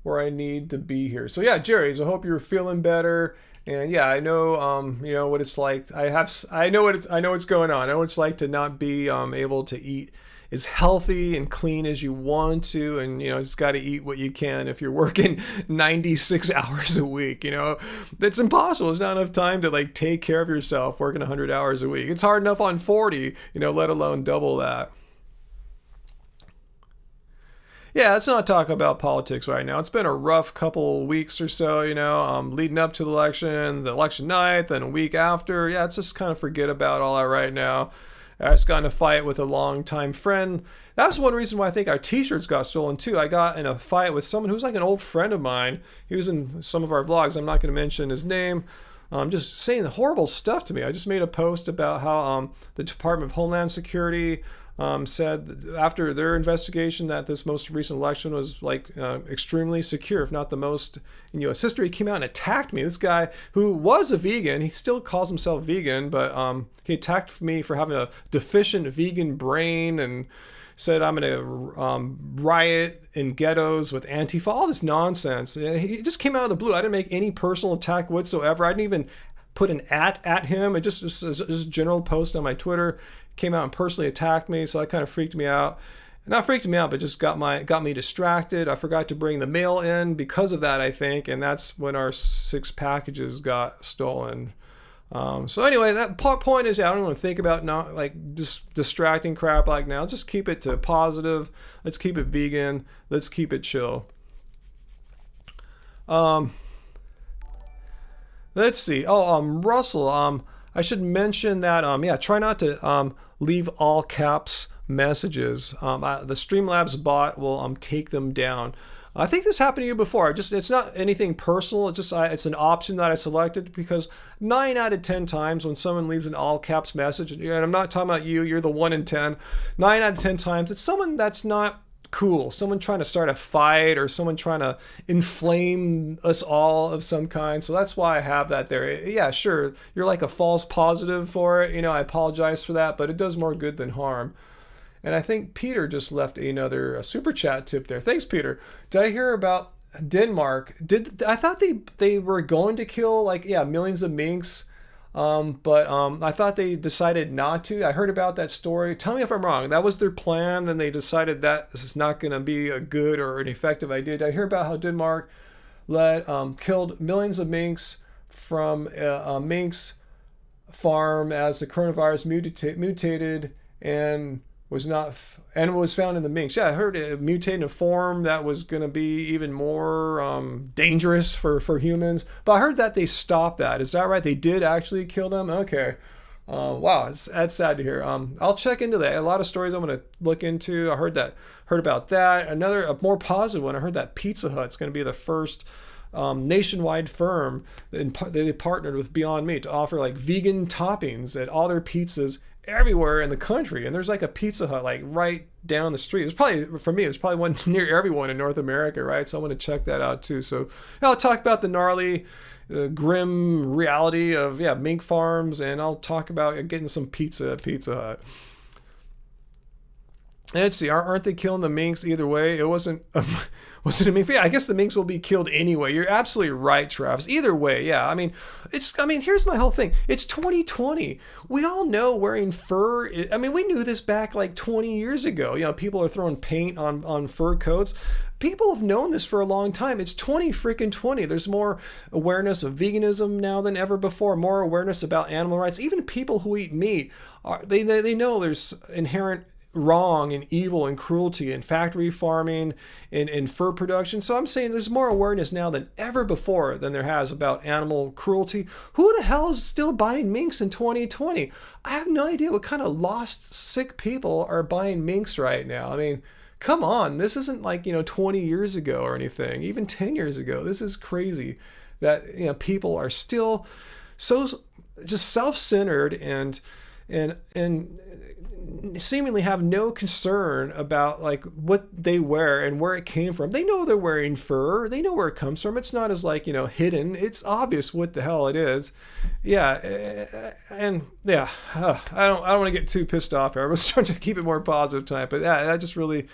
where I need to be here. So yeah, Jerry's, I hope you're feeling better. And yeah, I know, what it's like. I know what's going on. I know what it's like to not be able to eat as healthy and clean as you want to, and just got to eat what you can. If you're working 96 hours a week, that's impossible. There's not enough time to take care of yourself working 100 hours a week. It's hard enough on 40, let alone double that. Yeah, let's not talk about politics right now. It's been a rough couple weeks or so, leading up to the election night, then a week after. Yeah, let's just kind of forget about all that right now. I just got in a fight with a longtime friend. That's one reason why I think our t-shirts got stolen too. I got in a fight with someone who's an old friend of mine. He was in some of our vlogs. I'm not going to mention his name. Just saying horrible stuff to me. I just made a post about how the Department of Homeland Security said after their investigation that this most recent election was extremely secure, if not the most in U.S. history. He came out and attacked me. This guy who was a vegan, he still calls himself vegan, but he attacked me for having a deficient vegan brain and said I'm going to riot in ghettos with Antifa, all this nonsense. He just came out of the blue. I didn't make any personal attack whatsoever. I didn't even put an at him. It just was a general post on my Twitter. Came out and personally attacked me, so that kind of freaked me out. Not freaked me out, but just got me distracted. I forgot to bring the mail in because of that, I think, and that's when our 6 packages got stolen. So anyway, that point is, I don't want to think about not just distracting crap now. Let's just keep it to positive. Let's keep it vegan. Let's keep it chill. Let's see. Russell. I should mention that. Try not to leave all caps messages. The Streamlabs bot will take them down. I think this happened to you before. It's not anything personal. It's an option that I selected because 9 out of 10 times when someone leaves an all caps message, and I'm not talking about you, you're the 1 in 10. 9 out of 10 times, it's someone that's not cool. Someone trying to start a fight or someone trying to inflame us all of some kind. So that's why I have that there. Yeah, sure. You're a false positive for it. I apologize for that, but it does more good than harm. And I think Peter just left another super chat tip there. Thanks, Peter. Did I hear about Denmark? I thought they were going to kill millions of minks, but I thought they decided not to. I heard about that story. Tell me if I'm wrong. That was their plan. Then they decided that this is not going to be a good or an effective idea. Did I hear about how Denmark killed millions of minks from a minx farm as the coronavirus mutated and was found in the minks. Yeah, I heard it mutated in a form that was going to be even more dangerous for humans. But I heard that they stopped that. Is that right? They did actually kill them? Okay. Wow, that's sad to hear. I'll check into that. A lot of stories I'm going to look into. I heard about that. A more positive one. I heard that Pizza Hut's going to be the first nationwide firm. They partnered with Beyond Meat to offer like vegan toppings at all their pizzas everywhere in the country. And there's like a Pizza Hut like right down the street. There's probably one near everyone in North America, right? So I'm going to check that out too. So I'll talk about the gnarly, grim reality of mink farms, and I'll talk about getting some pizza at Pizza Hut. Let's see, aren't they killing the minks either way? It wasn't a mink? Yeah, I guess the minks will be killed anyway. You're absolutely right, Travis. Either way, yeah. I mean, here's my whole thing. It's 2020. We all know wearing fur. We knew this back like 20 years ago. People are throwing paint on fur coats. People have known this for a long time. It's 2020. There's more awareness of veganism now than ever before. More awareness about animal rights. Even people who eat meat, they know there's inherent wrong and evil and cruelty in factory farming and fur production. So I'm saying there's more awareness now than ever before than there has about animal cruelty. Who the hell is still buying minks in 2020? I have no idea what kind of lost, sick people are buying minks right now. I mean, come on, this isn't like 20 years ago or anything, even 10 years ago. This is crazy that people are still so just self-centered and seemingly have no concern about like what they wear and where it came from. They know they're wearing fur. They know where it comes from. It's not as like, hidden. It's obvious what the hell it is. Yeah. And yeah, I don't want to get too pissed off here. I was trying to keep it more positive tonight, but that just really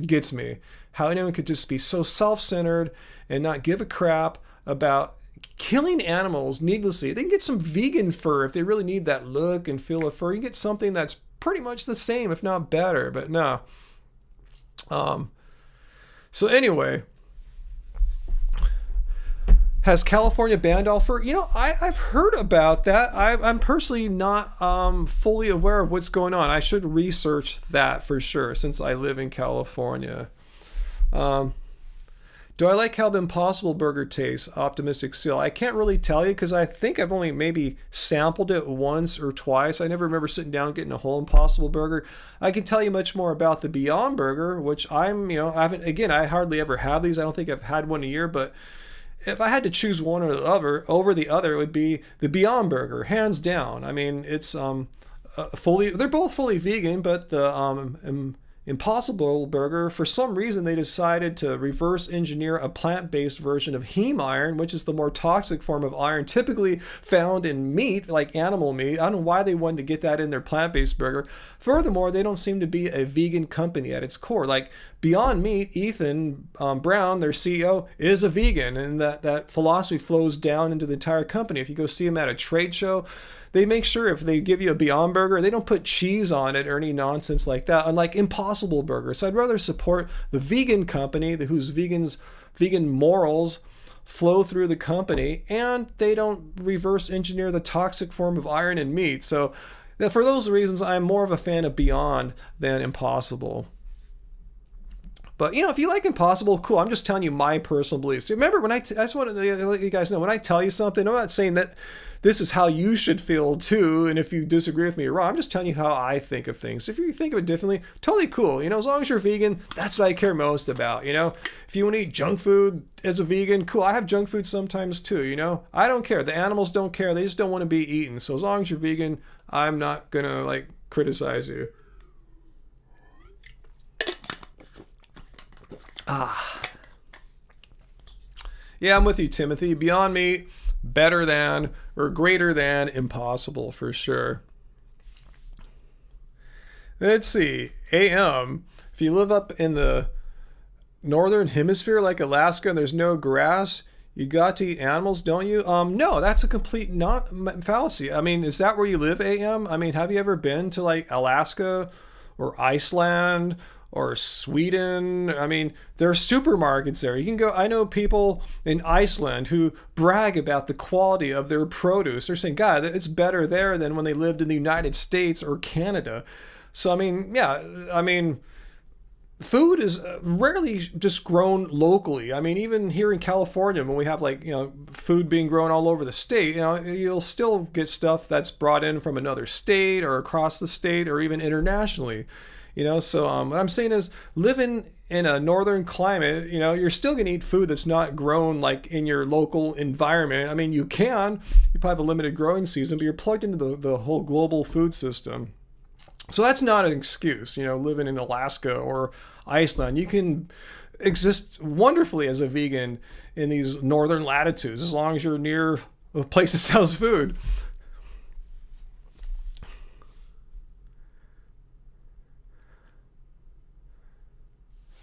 gets me. How anyone could just be so self-centered and not give a crap about killing animals needlessly. They can get some vegan fur if they really need that look and feel of fur. You can get something that's pretty much the same, if not better, but no. So anyway, has California banned all fur? I've heard about that. I'm personally not fully aware of what's going on. I should research that for sure, since I live in California. Do I like how the Impossible Burger tastes? Optimistic Seal. I can't really tell you because I think I've only maybe sampled it once or twice. I never remember sitting down and getting a whole Impossible Burger. I can tell you much more about the Beyond Burger, which I hardly ever have these. I don't think I've had one a year, but if I had to choose one or the other over the other, it would be the Beyond Burger, hands down. I mean, it's they're both fully vegan, but the Impossible Burger, for some reason they decided to reverse engineer a plant-based version of heme iron, which is the more toxic form of iron typically found in meat, like animal meat. I don't know why they wanted to get that in their plant-based burger. Furthermore, they don't seem to be a vegan company at its core. Like Beyond Meat, Ethan Brown, their CEO, is a vegan, and that philosophy flows down into the entire company. If you go see them at a trade show, they make sure if they give you a Beyond Burger, they don't put cheese on it or any nonsense like that, unlike Impossible Burger. So I'd rather support the vegan company whose vegan morals flow through the company, and they don't reverse engineer the toxic form of iron in meat. So for those reasons, I'm more of a fan of Beyond than Impossible. But, if you like Impossible, cool. I'm just telling you my personal beliefs. Remember, I just want to let you guys know, when I tell you something, I'm not saying that this is how you should feel too, and if you disagree with me, you're wrong. I'm just telling you how I think of things. If you think of it differently, totally cool. As long as you're vegan, that's what I care most about. If you want to eat junk food as a vegan, cool. I have junk food sometimes too. I don't care. The animals don't care. They just don't want to be eaten. So as long as you're vegan, I'm not gonna criticize you. Yeah, I'm with you, Timothy. Beyond Meat, better than or greater than Impossible for sure. Let's see. AM, if you live up in the northern hemisphere like Alaska and there's no grass, you got to eat animals, don't you? No, that's a complete fallacy. I mean, is that where you live, AM? I mean, have you ever been to Alaska or Iceland or Sweden. I mean, there are supermarkets there. You can go. I know people in Iceland who brag about the quality of their produce. They're saying, God, it's better there than when they lived in the United States or Canada. So, I mean, yeah, I mean, food is rarely just grown locally. I mean, even here in California, when we have like, food being grown all over the state, you'll still get stuff that's brought in from another state or across the state or even internationally. So what I'm saying is, living in a northern climate, you're still going to eat food that's not grown like in your local environment. I mean, you probably have a limited growing season, but you're plugged into the whole global food system. So that's not an excuse, living in Alaska or Iceland. You can exist wonderfully as a vegan in these northern latitudes, as long as you're near a place that sells food.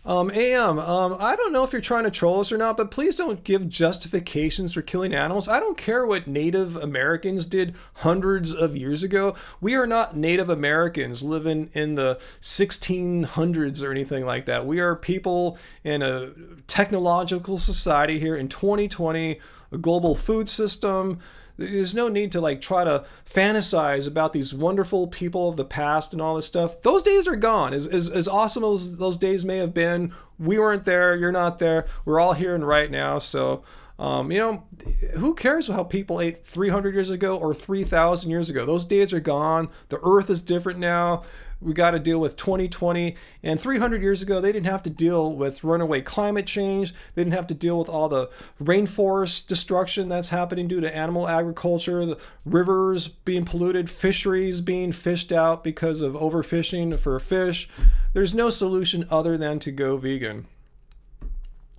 I don't know if you're trying to troll us or not, but please don't give justifications for killing animals. I don't care what Native Americans did hundreds of years ago. We are not Native Americans living in the 1600s or anything like that. We are people in a technological society here in 2020, a global food system. There's no need to like try to fantasize about these wonderful people of the past and all this stuff. Those days are gone. As awesome as those days may have been, we weren't there. You're not there. We're all here and right now. So, who cares how people ate 300 years ago or 3,000 years ago? Those days are gone. The earth is different now. We got to deal with 2020. And 300 years ago, they didn't have to deal with runaway climate change. They didn't have to deal with all the rainforest destruction that's happening due to animal agriculture, the rivers being polluted, fisheries being fished out because of overfishing for fish. There's no solution other than to go vegan.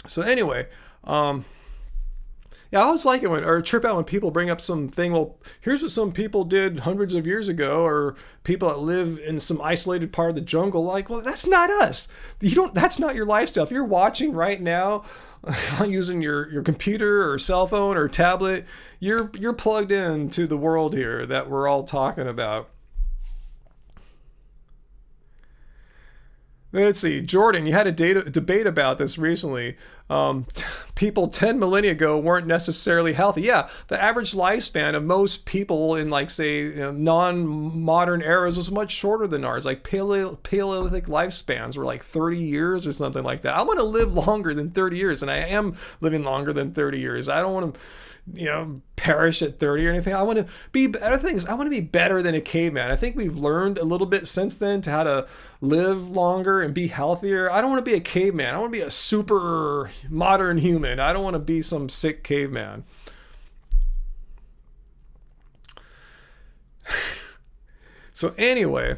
So anyway, yeah, I always like it or trip out when people bring up something. Well, here's what some people did hundreds of years ago, or people that live in some isolated part of the jungle. Like, well, that's not us. That's not your lifestyle. If you're watching right now, using your computer or cell phone or tablet, you're plugged into the world here that we're all talking about. Let's see, Jordan, you had a debate about this recently. People 10 millennia ago weren't necessarily healthy. Yeah, the average lifespan of most people in, like, say, non-modern eras was much shorter than ours. Like Paleolithic lifespans were like 30 years or something like that. I want to live longer than 30 years, and I am living longer than 30 years. I don't want to perish at 30 or anything. I want to be better things. I want to be better than a caveman. I think we've learned a little bit since then to how to live longer and be healthier. I don't want to be a caveman. I want to be a super modern human. I don't want to be some sick caveman. So anyway,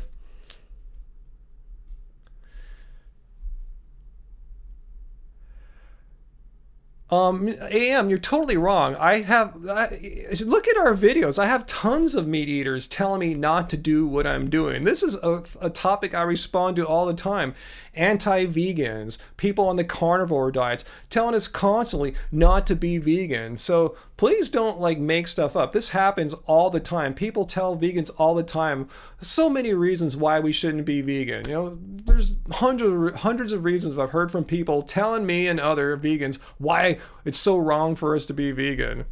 AM, you're totally wrong. Look at our videos. I have tons of meat eaters telling me not to do what I'm doing. This is a topic I respond to all the time. Anti-vegans, people on the carnivore diets, telling us constantly not to be vegan. So please don't make stuff up. This happens all the time. People tell vegans all the time so many reasons why we shouldn't be vegan. There's hundreds of reasons I've heard from people telling me and other vegans why it's so wrong for us to be vegan.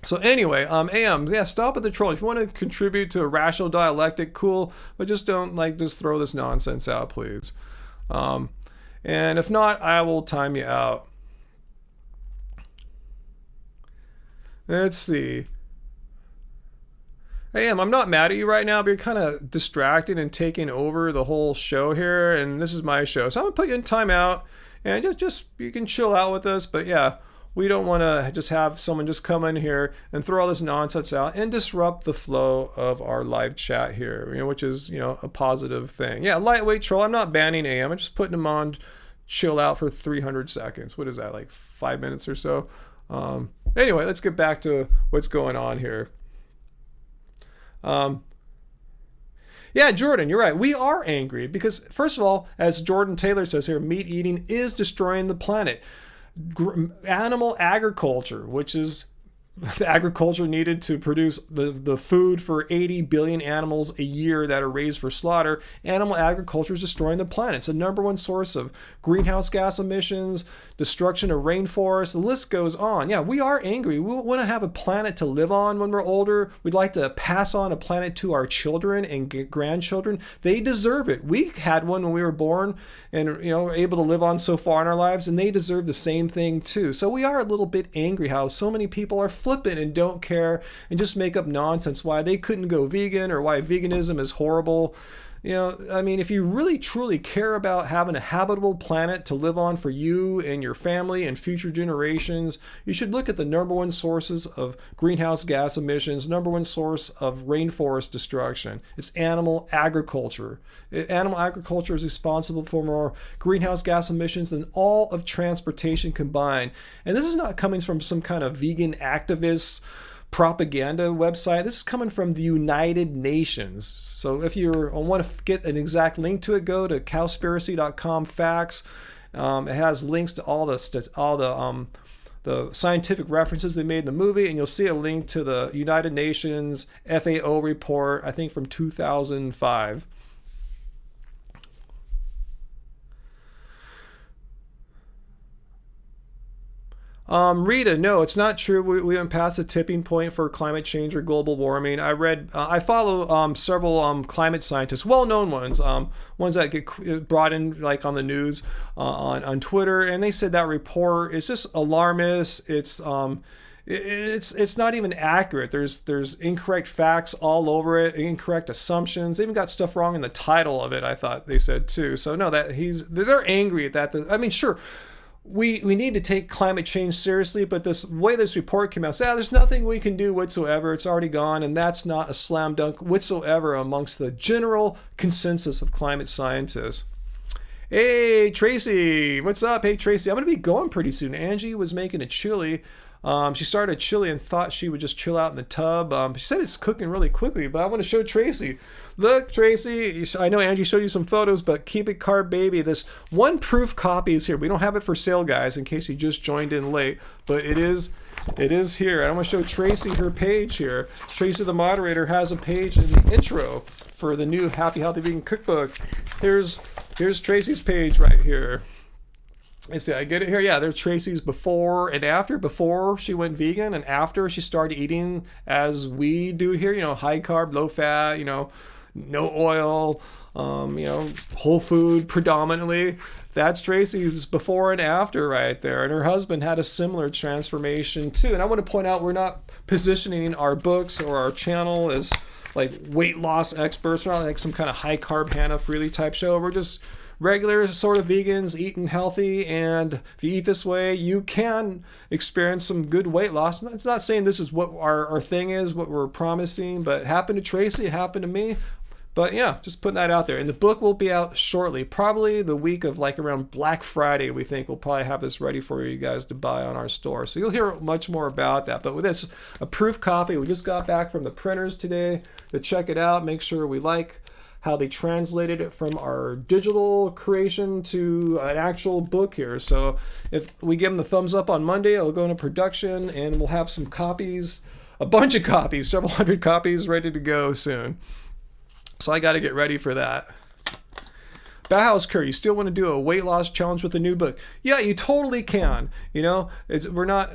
So anyway, AM, yeah, stop at the troll. If you want to contribute to a rational dialectic, cool, but just don't just throw this nonsense out, please. And if not, I will time you out. Let's see. AM, I'm not mad at you right now, but you're kind of distracted and taking over the whole show here, and this is my show. So I'm gonna put you in timeout, and just you can chill out with us, but yeah. We don't want to just have someone just come in here and throw all this nonsense out and disrupt the flow of our live chat here, which is, a positive thing. Yeah, lightweight troll. I'm not banning AM. I'm just putting him on, chill out for 300 seconds. What is that, like 5 minutes or so? Anyway, let's get back to what's going on here. Yeah, Jordan, you're right. We are angry because, first of all, as Jordan Taylor says here, meat eating is destroying the planet. Animal agriculture, which is the agriculture needed to produce the food for 80 billion animals a year that are raised for slaughter. Animal agriculture is destroying the planet. It's the number one source of greenhouse gas emissions, destruction of rainforests. The list goes on. Yeah, we are angry. We want to have a planet to live on when we're older. We'd like to pass on a planet to our children and grandchildren. They deserve it. We had one when we were born and, you know, able to live on so far in our lives, and they deserve the same thing too. So we are a little bit angry how so many people are flippant and don't care and just make up nonsense why they couldn't go vegan or why veganism is horrible. You know, I mean, if you really truly care about having a habitable planet to live on for you and your family and future generations, you should look at the number one sources of greenhouse gas emissions, number one source of rainforest destruction. It's animal agriculture. Animal agriculture is responsible for more greenhouse gas emissions than all of transportation combined. And this is not coming from some kind of vegan activists propaganda website. This is coming from the United Nations. So if you want to get an exact link to it, go to cowspiracy.com facts. It has links to all the scientific references they made in the movie, and you'll see a link to the United Nations FAO report, I think from 2005. Rita, no, it's not true. We went past the tipping point for climate change or global warming. I follow several climate scientists, well-known ones, ones that get brought in like on the news on Twitter, and they said that report is just alarmist. It's not even accurate. There's incorrect facts all over it, incorrect assumptions. They even got stuff wrong in the title of it, I thought they said too. So no, they're angry at that. I mean, sure. We need to take climate change seriously, but this way this report came out, there's nothing we can do whatsoever. It's already gone, and that's not a slam dunk whatsoever amongst the general consensus of climate scientists. Hey, Tracy, what's up? Hey, Tracy, I'm going to be going pretty soon. Angie was making a chili. She started a chili and thought she would just chill out in the tub. She said it's cooking really quickly, but I want to show Tracy. Look, Tracy, I know Angie showed you some photos, but Keep It Carb Baby, this one proof copy is here. We don't have it for sale, guys, in case you just joined in late, but it is here. I want to show Tracy her page here. Tracy, the moderator, has a page in the intro for the new Happy Healthy Vegan Cookbook. Here's Tracy's page right here. Let's see, I get it here. Yeah, there's Tracy's before and after. Before she went vegan and after she started eating as we do here, you know, high carb, low fat, you know, no oil, you know, whole food predominantly. That's Tracy's before and after right there. And her husband had a similar transformation too. And I want to point out, we're not positioning our books or our channel as like weight loss experts. We're not like some kind of high carb Hannah Freely type show. We're just regular sort of vegans eating healthy, and if you eat this way, you can experience some good weight loss. It's not saying this is what our thing is, what we're promising, but it happened to Tracy, it happened to me. But yeah, just putting that out there. And the book will be out shortly, probably the week of like around Black Friday. We think we'll probably have this ready for you guys to buy on our store. So you'll hear much more about that. But with this, a proof copy, we just got back from the printers today to check it out, make sure we like how they translated it from our digital creation to an actual book here. So if we give them the thumbs up on Monday, it'll go into production and we'll have some copies, a bunch of copies, several hundred copies ready to go soon. So I got to get ready for that. Bauhaus Curry, you still want to do a weight loss challenge with a new book? Yeah, you totally can. You know,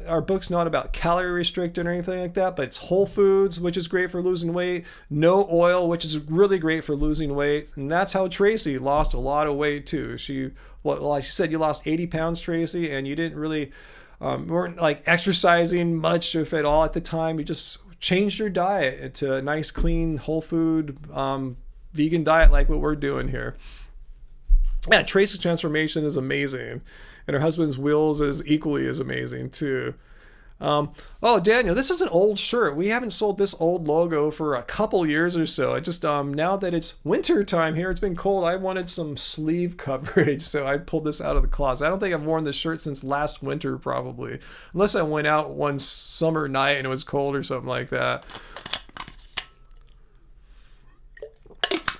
our book's not about calorie restricted or anything like that, but it's whole foods, which is great for losing weight. No oil, which is really great for losing weight. And that's how Tracy lost a lot of weight too. Like she said, you lost 80 pounds, Tracy, and you didn't really, weren't like exercising much, if at all, at the time. You just changed your diet to a nice, clean, whole food, vegan diet like what we're doing here. Yeah, Tracy's transformation is amazing, and her husband's Will's is equally as amazing too. Oh, Daniel, this is an old shirt. We haven't sold this old logo for a couple years or so. I just now that it's winter time here, it's been cold. I wanted some sleeve coverage, so I pulled this out of the closet. I don't think I've worn this shirt since last winter, probably, unless I went out one summer night and it was cold or something like that.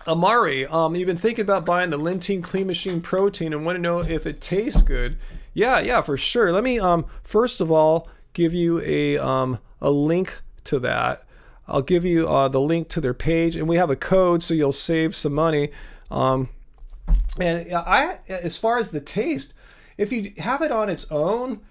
Amari, you've been thinking about buying the Lean Clean Machine protein and want to know if it tastes good. Yeah, for sure. Let me, first of all, give you a link to that. I'll give you the link to their page, and we have a code so you'll save some money. And as far as the taste, if you have it on its own,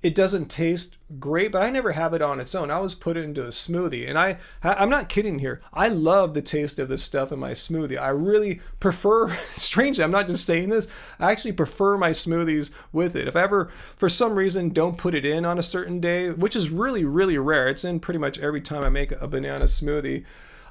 it doesn't taste great, but I never have it on its own. I always put it into a smoothie, and I'm not kidding here. I love the taste of this stuff in my smoothie. I really prefer, strangely, I'm not just saying this, I actually prefer my smoothies with it. If I ever, for some reason, don't put it in on a certain day, which is really, really rare. It's in pretty much every time I make a banana smoothie.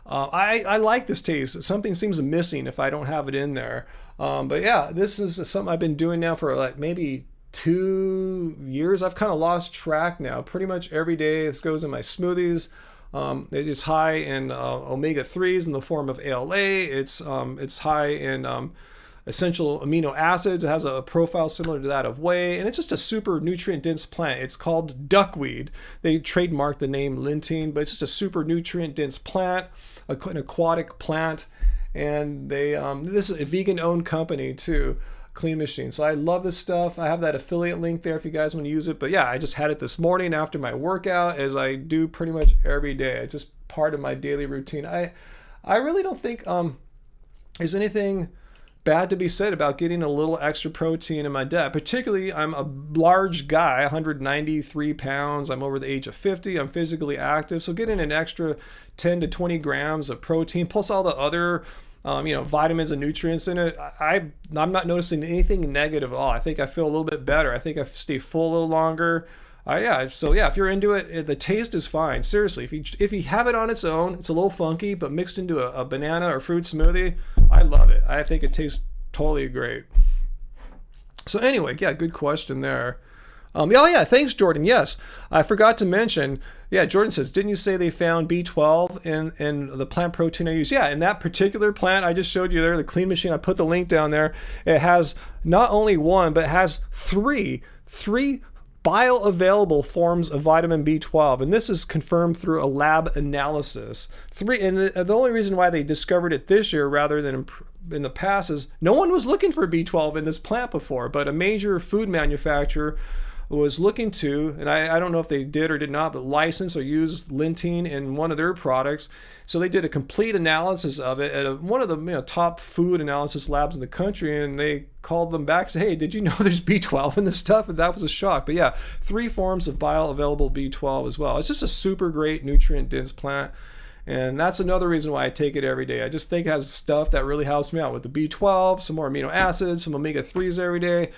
I like this taste. Something seems missing if I don't have it in there. But yeah, this is something I've been doing now for like maybe 2 years. I've kind of lost track now. Pretty much every day this goes in my smoothies. It is high in omega-3s in the form of ALA. It's high in essential amino acids. It has a profile similar to that of whey, and it's just a super nutrient dense plant. It's called duckweed. They trademarked the name Lentine, but it's just a super nutrient dense plant, an aquatic plant, and this is a vegan owned company too. Clean Machine. So I love this stuff. I have that affiliate link there if you guys want to use it. But yeah, I just had it this morning after my workout, as I do pretty much every day. It's just part of my daily routine. I really don't think there's anything bad to be said about getting a little extra protein in my diet. Particularly, I'm a large guy, 193 pounds. I'm over the age of 50. I'm physically active. So getting an extra 10 to 20 grams of protein, plus all the other vitamins and nutrients in it, I'm not noticing anything negative at all. I think I feel a little bit better. I think I stay full a little longer. If you're into it, the taste is fine. Seriously, if you have it on its own, it's a little funky, but mixed into a banana or fruit smoothie, I love it. I think it tastes totally great. So anyway, yeah, good question there. Thanks, Jordan. Yes, I forgot to mention. Yeah, Jordan says, didn't you say they found B12 in the plant protein I use? Yeah, in that particular plant I just showed you there, the Clean Machine, I put the link down there. It has not only one, but it has three bioavailable forms of vitamin B12, and this is confirmed through a lab analysis. The only reason why they discovered it this year rather than in the past is no one was looking for B12 in this plant before, but a major food manufacturer was looking to, and I don't know if they did or did not, but license or use Lentine in one of their products. So they did a complete analysis of it at one of the top food analysis labs in the country, and they called them back and said, hey, did you know there's B12 in this stuff? And that was a shock. But yeah, 3 forms of bioavailable B12 as well. It's just a super great nutrient dense plant. And that's another reason why I take it every day. I just think it has stuff that really helps me out with the B12, some more amino acids, some omega-3s every day.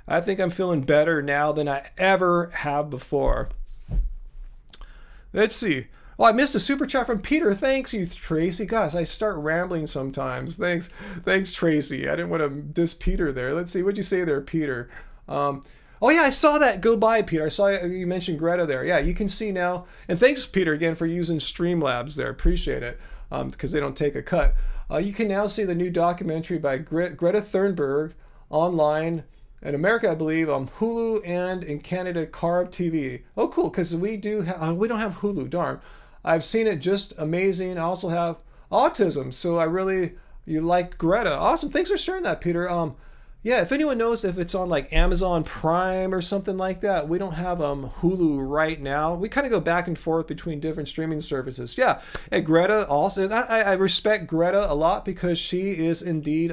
I think I'm feeling better now than I ever have before. Let's see. Oh, I missed a super chat from Peter. Thanks, you, Tracy. Gosh, I start rambling sometimes. Thanks, Tracy. I didn't want to diss Peter there. Let's see. What'd you say there, Peter? Oh, yeah, I saw that go by, Peter. I saw you mentioned Greta there. Yeah, you can see now. And thanks, Peter, again, for using Streamlabs there. Appreciate it, because they don't take a cut. You can now see the new documentary by Greta Thunberg online. In America, I believe, on Hulu, and in Canada, Carve TV. Oh, cool, because we don't have Hulu, darn. I've seen it, just amazing. I also have autism, so you like Greta. Awesome, thanks for sharing that, Peter. Yeah, if anyone knows if it's on like Amazon Prime or something like that, we don't have Hulu right now. We kind of go back and forth between different streaming services. Yeah, and Greta also, and I respect Greta a lot because she is indeed,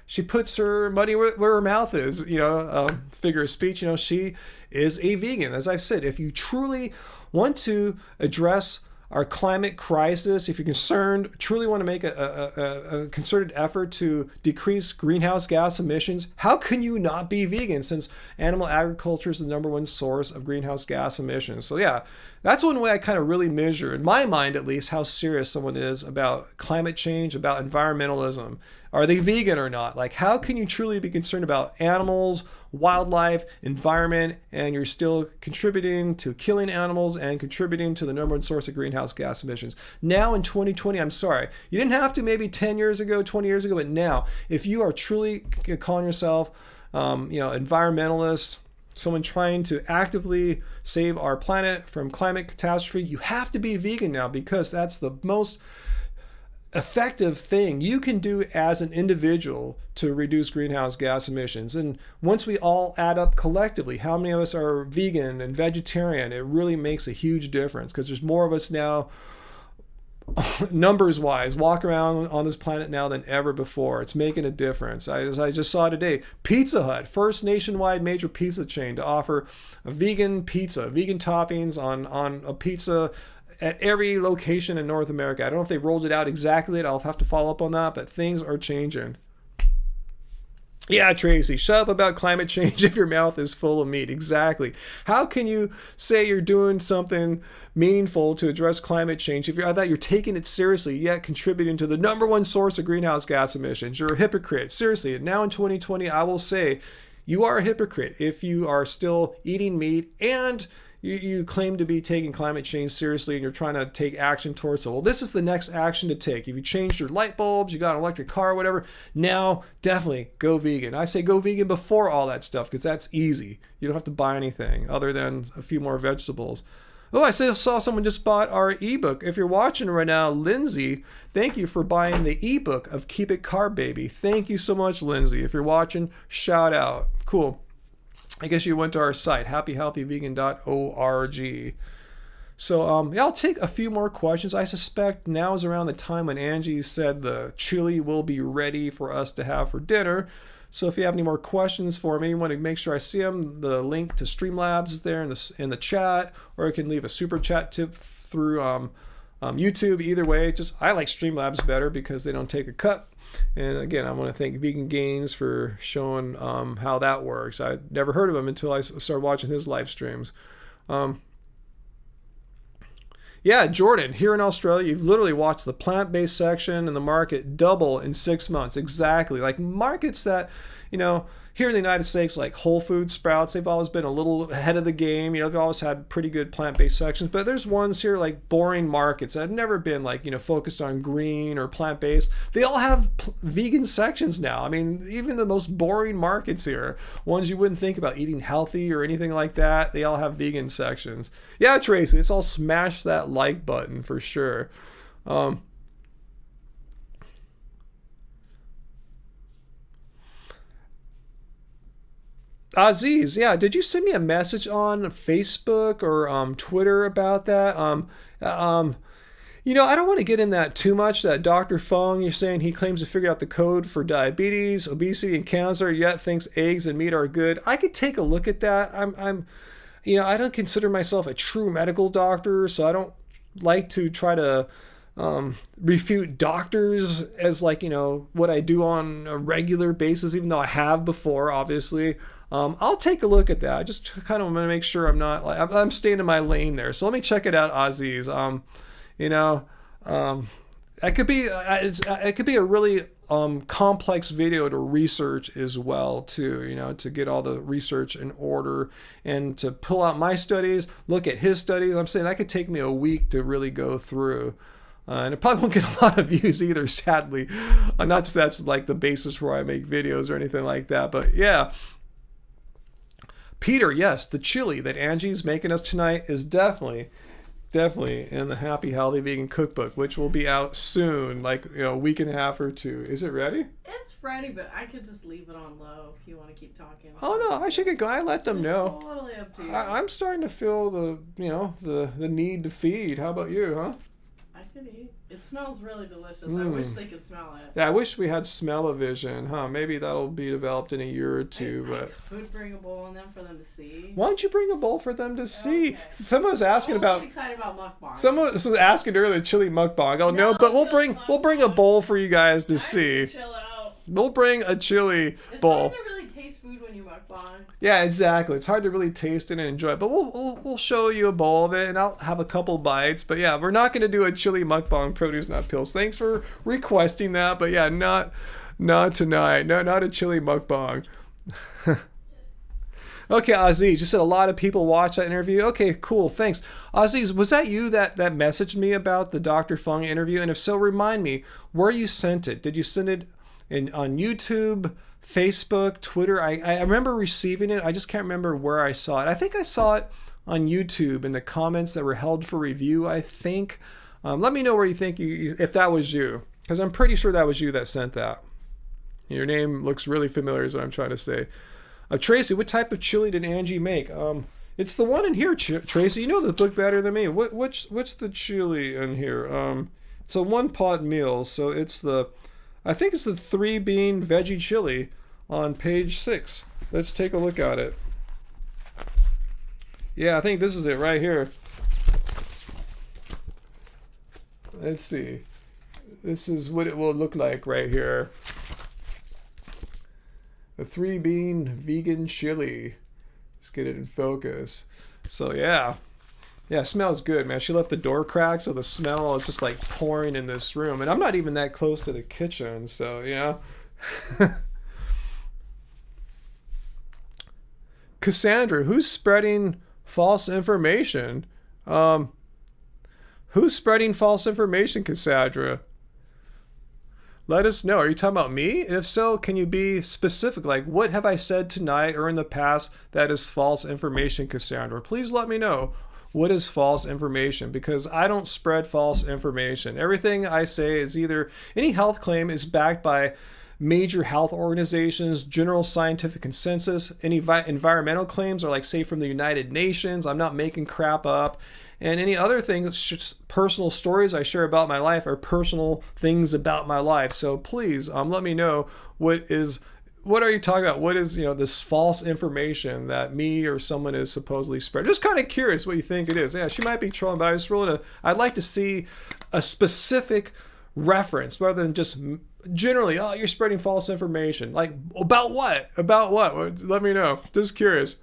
she puts her money where her mouth is, figure of speech. She is a vegan. As I've said, if you truly want to address our climate crisis, if you're concerned, truly want to make a concerted effort to decrease greenhouse gas emissions, how can you not be vegan, since animal agriculture is the #1 source of greenhouse gas emissions? So yeah, that's one way I kind of really measure, in my mind at least, how serious someone is about climate change, about environmentalism. Are they vegan or not? Like, how can you truly be concerned about animals, wildlife, environment, and you're still contributing to killing animals and contributing to the #1 source of greenhouse gas emissions? Now in 2020, I'm sorry, you didn't have to maybe 10 years ago, 20 years ago, but now, if you are truly calling yourself, environmentalist, someone trying to actively save our planet from climate catastrophe, you have to be vegan now, because that's the most effective thing you can do as an individual to reduce greenhouse gas emissions. And once we all add up collectively, how many of us are vegan and vegetarian, it really makes a huge difference, because there's more of us now, numbers wise, walk around on this planet now than ever before. It's making a difference. As I just saw today, Pizza Hut, first nationwide major pizza chain to offer a vegan pizza, vegan toppings on a pizza at every location in North America. I don't know if they rolled it out exactly. I'll have to follow up on that, but things are changing. Yeah, Tracy, shut up about climate change if your mouth is full of meat. Exactly. How can you say you're doing something meaningful to address climate change if I thought you're taking it seriously, yet contributing to the number one source of greenhouse gas emissions? You're a hypocrite. Seriously, and now in 2020, I will say you are a hypocrite if you are still eating meat and you claim to be taking climate change seriously, and you're trying to take action towards it. Well, this is the next action to take. If you changed your light bulbs, you got an electric car, whatever, now definitely go vegan. I say go vegan before all that stuff, because that's easy. You don't have to buy anything other than a few more vegetables. Oh, I saw someone just bought our ebook. If you're watching right now, Lindsay, thank you for buying the ebook of Keep It Carb Baby. Thank you so much, Lindsay. If you're watching, shout out. Cool. I guess you went to our site, happyhealthyvegan.org. So yeah, I'll take a few more questions. I suspect now is around the time when Angie said the chili will be ready for us to have for dinner. So if you have any more questions for me, you want to make sure I see them. The link to Streamlabs is there in the chat, or you can leave a super chat tip through YouTube. Either way, I like Streamlabs better because they don't take a cut. And again, I want to thank Vegan Gains for showing how that works. I'd never heard of him until I started watching his live streams. Yeah, Jordan, here in Australia, you've literally watched the plant-based section in the market double in 6 months. Exactly. Like markets that, here in the United States, like Whole Foods, Sprouts, they've always been a little ahead of the game. They've always had pretty good plant-based sections. But there's ones here like boring markets that have never been like, focused on green or plant-based. They all have vegan sections now. I mean, even the most boring markets here, ones you wouldn't think about eating healthy or anything like that, they all have vegan sections. Yeah, Tracy, let's all smash that like button for sure. Aziz, yeah, did you send me a message on Facebook or Twitter about that? I don't want to get in that too much. That Dr. Fung, you're saying he claims to figure out the code for diabetes, obesity, and cancer, yet thinks eggs and meat are good. I could take a look at that. I don't consider myself a true medical doctor, so I don't like to try to refute doctors as what I do on a regular basis, even though I have before, obviously. I'll take a look at that. I just kind of want to make sure I'm staying in my lane there. So let me check it out, Aziz. It could be a really complex video to research as well too, to get all the research in order and to pull out my studies, look at his studies. I'm saying that could take me a week to really go through. And it probably won't get a lot of views either, sadly. Not that that's like the basis for why I make videos or anything like that, but yeah. Peter, yes, the chili that Angie's making us tonight is definitely in the Happy Healthy Vegan Cookbook, which will be out soon, like a week and a half or two. Is it ready? It's ready, but I could just leave it on low if you want to keep talking. Oh no, I should get going. I let them know. Totally up to you. I'm starting to feel the need to feed. How about you, huh? I could eat. It smells really delicious. I wish they could smell it. Yeah, I wish we had smell-o-vision, huh? Maybe that'll be developed in a year or two. But I could bring a bowl on them for them to see. Why don't you bring a bowl for them to see? Okay. Someone was asking about. Excited about mukbang. Someone was asking earlier chili mukbang. I go no, but we'll bring a bowl for you guys to see. Chill out. We'll bring a chili bowl. It's hard to really taste food when you mukbang. Yeah, exactly. It's hard to really taste it and enjoy it. But we'll show you a bowl of it, and I'll have a couple bites. But yeah, we're not going to do a chili mukbang, produce nut pills. Thanks for requesting that. But yeah, not tonight. No, not a chili mukbang. Okay, Aziz, you said a lot of people watch that interview. Okay, cool, thanks. Aziz, was that you that messaged me about the Dr. Fung interview? And if so, remind me where you sent it. Did you send it on YouTube, Facebook, Twitter? I remember receiving it. I just can't remember where I saw it. I think I saw it on YouTube in the comments that were held for review, I think. Let me know where you think if that was you. Because I'm pretty sure that was you that sent that. Your name looks really familiar is what I'm trying to say. Tracy, what type of chili did Angie make? It's the one in here, Tracy. You know the book better than me. What's the chili in here? It's a 1-pot meal, so I think it's the 3-bean veggie chili on page 6. Let's take a look at it. Yeah, I think this is it right here. Let's see. This is what it will look like right here. The 3-bean vegan chili. Let's get it in focus. So yeah, it smells good, man. She left the door cracked, so the smell is just like pouring in this room. And I'm not even that close to the kitchen, so you know. Cassandra, who's spreading false information? Who's spreading false information, Cassandra? Let us know. Are you talking about me? And if so, can you be specific? Like, what have I said tonight or in the past that is false information, Cassandra? Please let me know what is false information, because I don't spread false information. Everything I say is either any health claim is backed by major health organizations, general scientific consensus. Any environmental claims are like, say, from the United Nations. I'm not making crap up. And any other things, just personal stories I share about my life are personal things about my life. So please let me know what are you talking about? What is, this false information that me or someone is supposedly spreading? Just kind of curious what you think it is. Yeah, she might be trolling, but I'd like to see a specific reference rather than just generally, oh, you're spreading false information. Like, about what? About what? Let me know. Just curious.